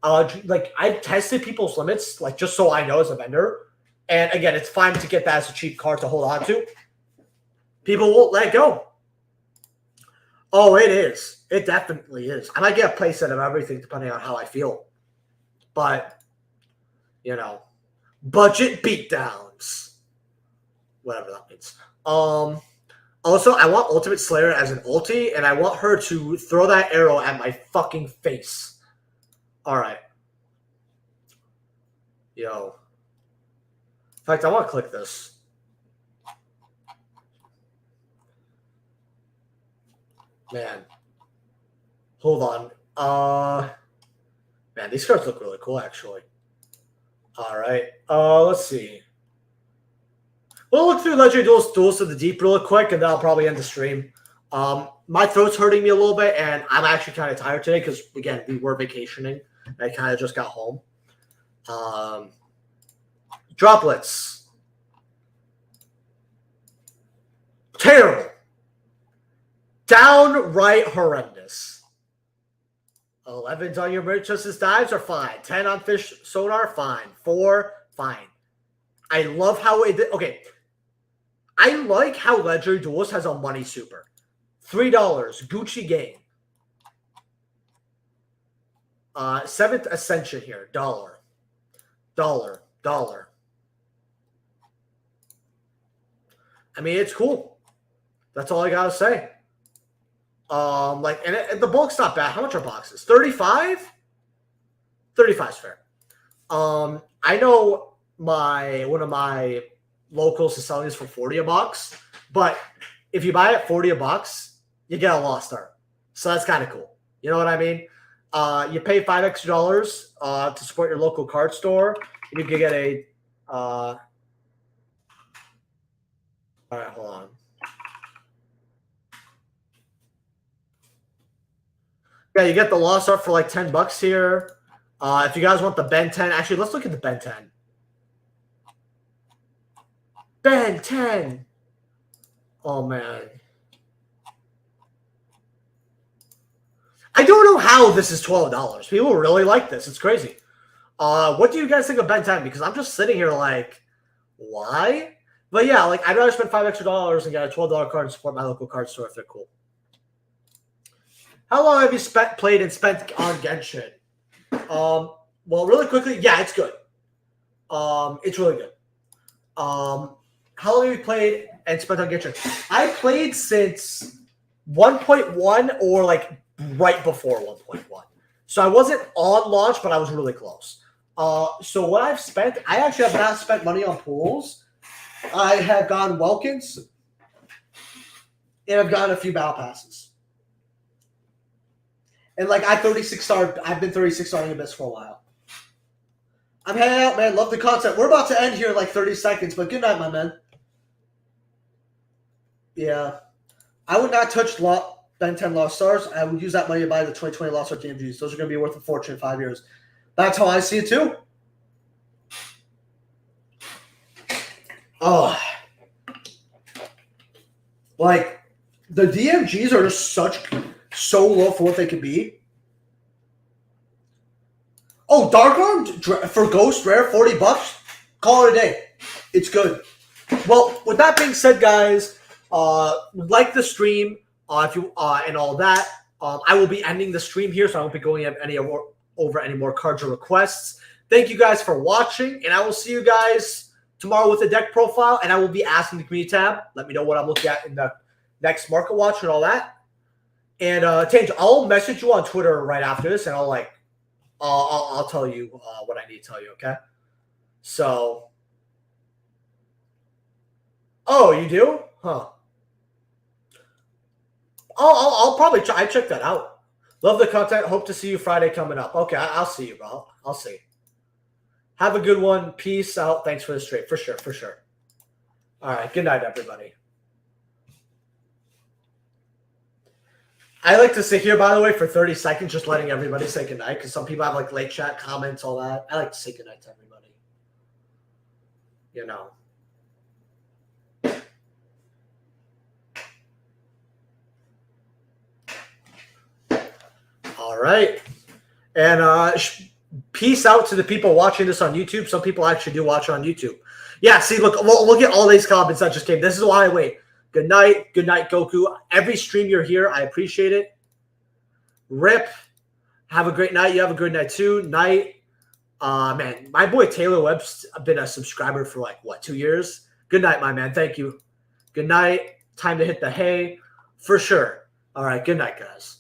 Like I've tested people's limits, like just so I know as a vendor. And again, it's fine to get that as a cheap card to hold on to. People won't let go. Oh, it is. It definitely is. I might get a playset of everything depending on how I feel. But, you know, budget beatdowns. Whatever that means. Also, I want Ultimate Slayer as an ulti, and I want her to throw that arrow at my fucking face. All right. Yo. In fact, I want to click this. Man. Hold on. Man, these cards look really cool, actually. All right. Let's see. We'll look through Legendary Duels to the Deep real quick, and then I'll probably end the stream. My throat's hurting me a little bit, and I'm actually kind of tired today because, again, we were vacationing. I kind of just got home. Droplets. Terrible. Downright horrendous. 11s on your Merchant's Dives are fine. 10 on Fish Sonar, fine. 4, fine. I love how it... Okay. I like how Legendary Duelist has a money super. $3. Gucci Gang. 7th Ascension here. $. I mean, it's cool. That's all I gotta say. And the bulk's not bad. How much are boxes? 35? 35 is fair. I know one of my locals is selling this for 40 a box, but if you buy it 40 a box, you get a Lost Art. So that's kind of cool. You know what I mean? You pay $5 extra to support your local card store. And you can get a all right, hold on. Yeah, you get the Lost Art for like $10 here. If you guys want the Ben 10, actually, let's look at the Ben 10. Ben 10. Oh, man. I don't know how this is $12. People really like this. It's crazy. What do you guys think of Ben 10? Because I'm just sitting here like, why? But yeah, like I'd rather spend $5 extra and get a $12 card and support my local card store if they're cool. How long have you played and spent on Genshin? Well, really quickly, yeah, it's good. It's really good. How long have you played and spent on Genshin? I played since 1.1 or like right before 1.1. So I wasn't on launch, but I was really close. So what I've spent, I actually have not spent money on pools. I have gotten Welkins, and I've gotten a few battle passes. And like I've been 36-starring Abyss for a while. I'm heading out, man. Love the content. We're about to end here in like 30 seconds, but good night, my man. Yeah. I would not touch Ben 10 Lost Stars. I would use that money to buy the 2020 Lost Stars DMGs. Those are going to be worth a fortune in 5 years. That's how I see it too. Oh. Like, the DMGs are just so low for what they could be. Oh, Darkroom for Ghost Rare, $40. Call it a day. It's good. Well, with that being said, guys, like the stream, if you and all that. I will be ending the stream here, so I won't be going over any more cards or requests. Thank you guys for watching, and I will see you guys tomorrow with the deck profile, and I will be asking the community tab. Let me know what I'm looking at in the next market watch and all that. And Tange, I'll message you on Twitter right after this, and I'll tell you what I need to tell you. Okay? So, oh, you do? Huh? I'll probably try. I check that out. Love the content. Hope to see you Friday coming up. Okay, I'll see you, bro. I'll see. Have a good one. Peace out. Thanks for the stream. For sure. For sure. All right. Good night, everybody. I like to sit here, by the way, for 30 seconds, just letting everybody say good night, because some people have like late chat comments, all that. I like to say good night to everybody. You know. All right. And peace out to the people watching this on YouTube. Some people actually do watch on YouTube. Yeah, see, look at all these comments that just came. This is why I wait. Good night, Goku. Every stream you're here, I appreciate it. Rip. Have a great night. You have a good night too. Night. Man, my boy Taylor Webb's been a subscriber for like, what, 2 years? Good night, my man. Thank you. Good night. Time to hit the hay. For sure. All right. Good night, guys.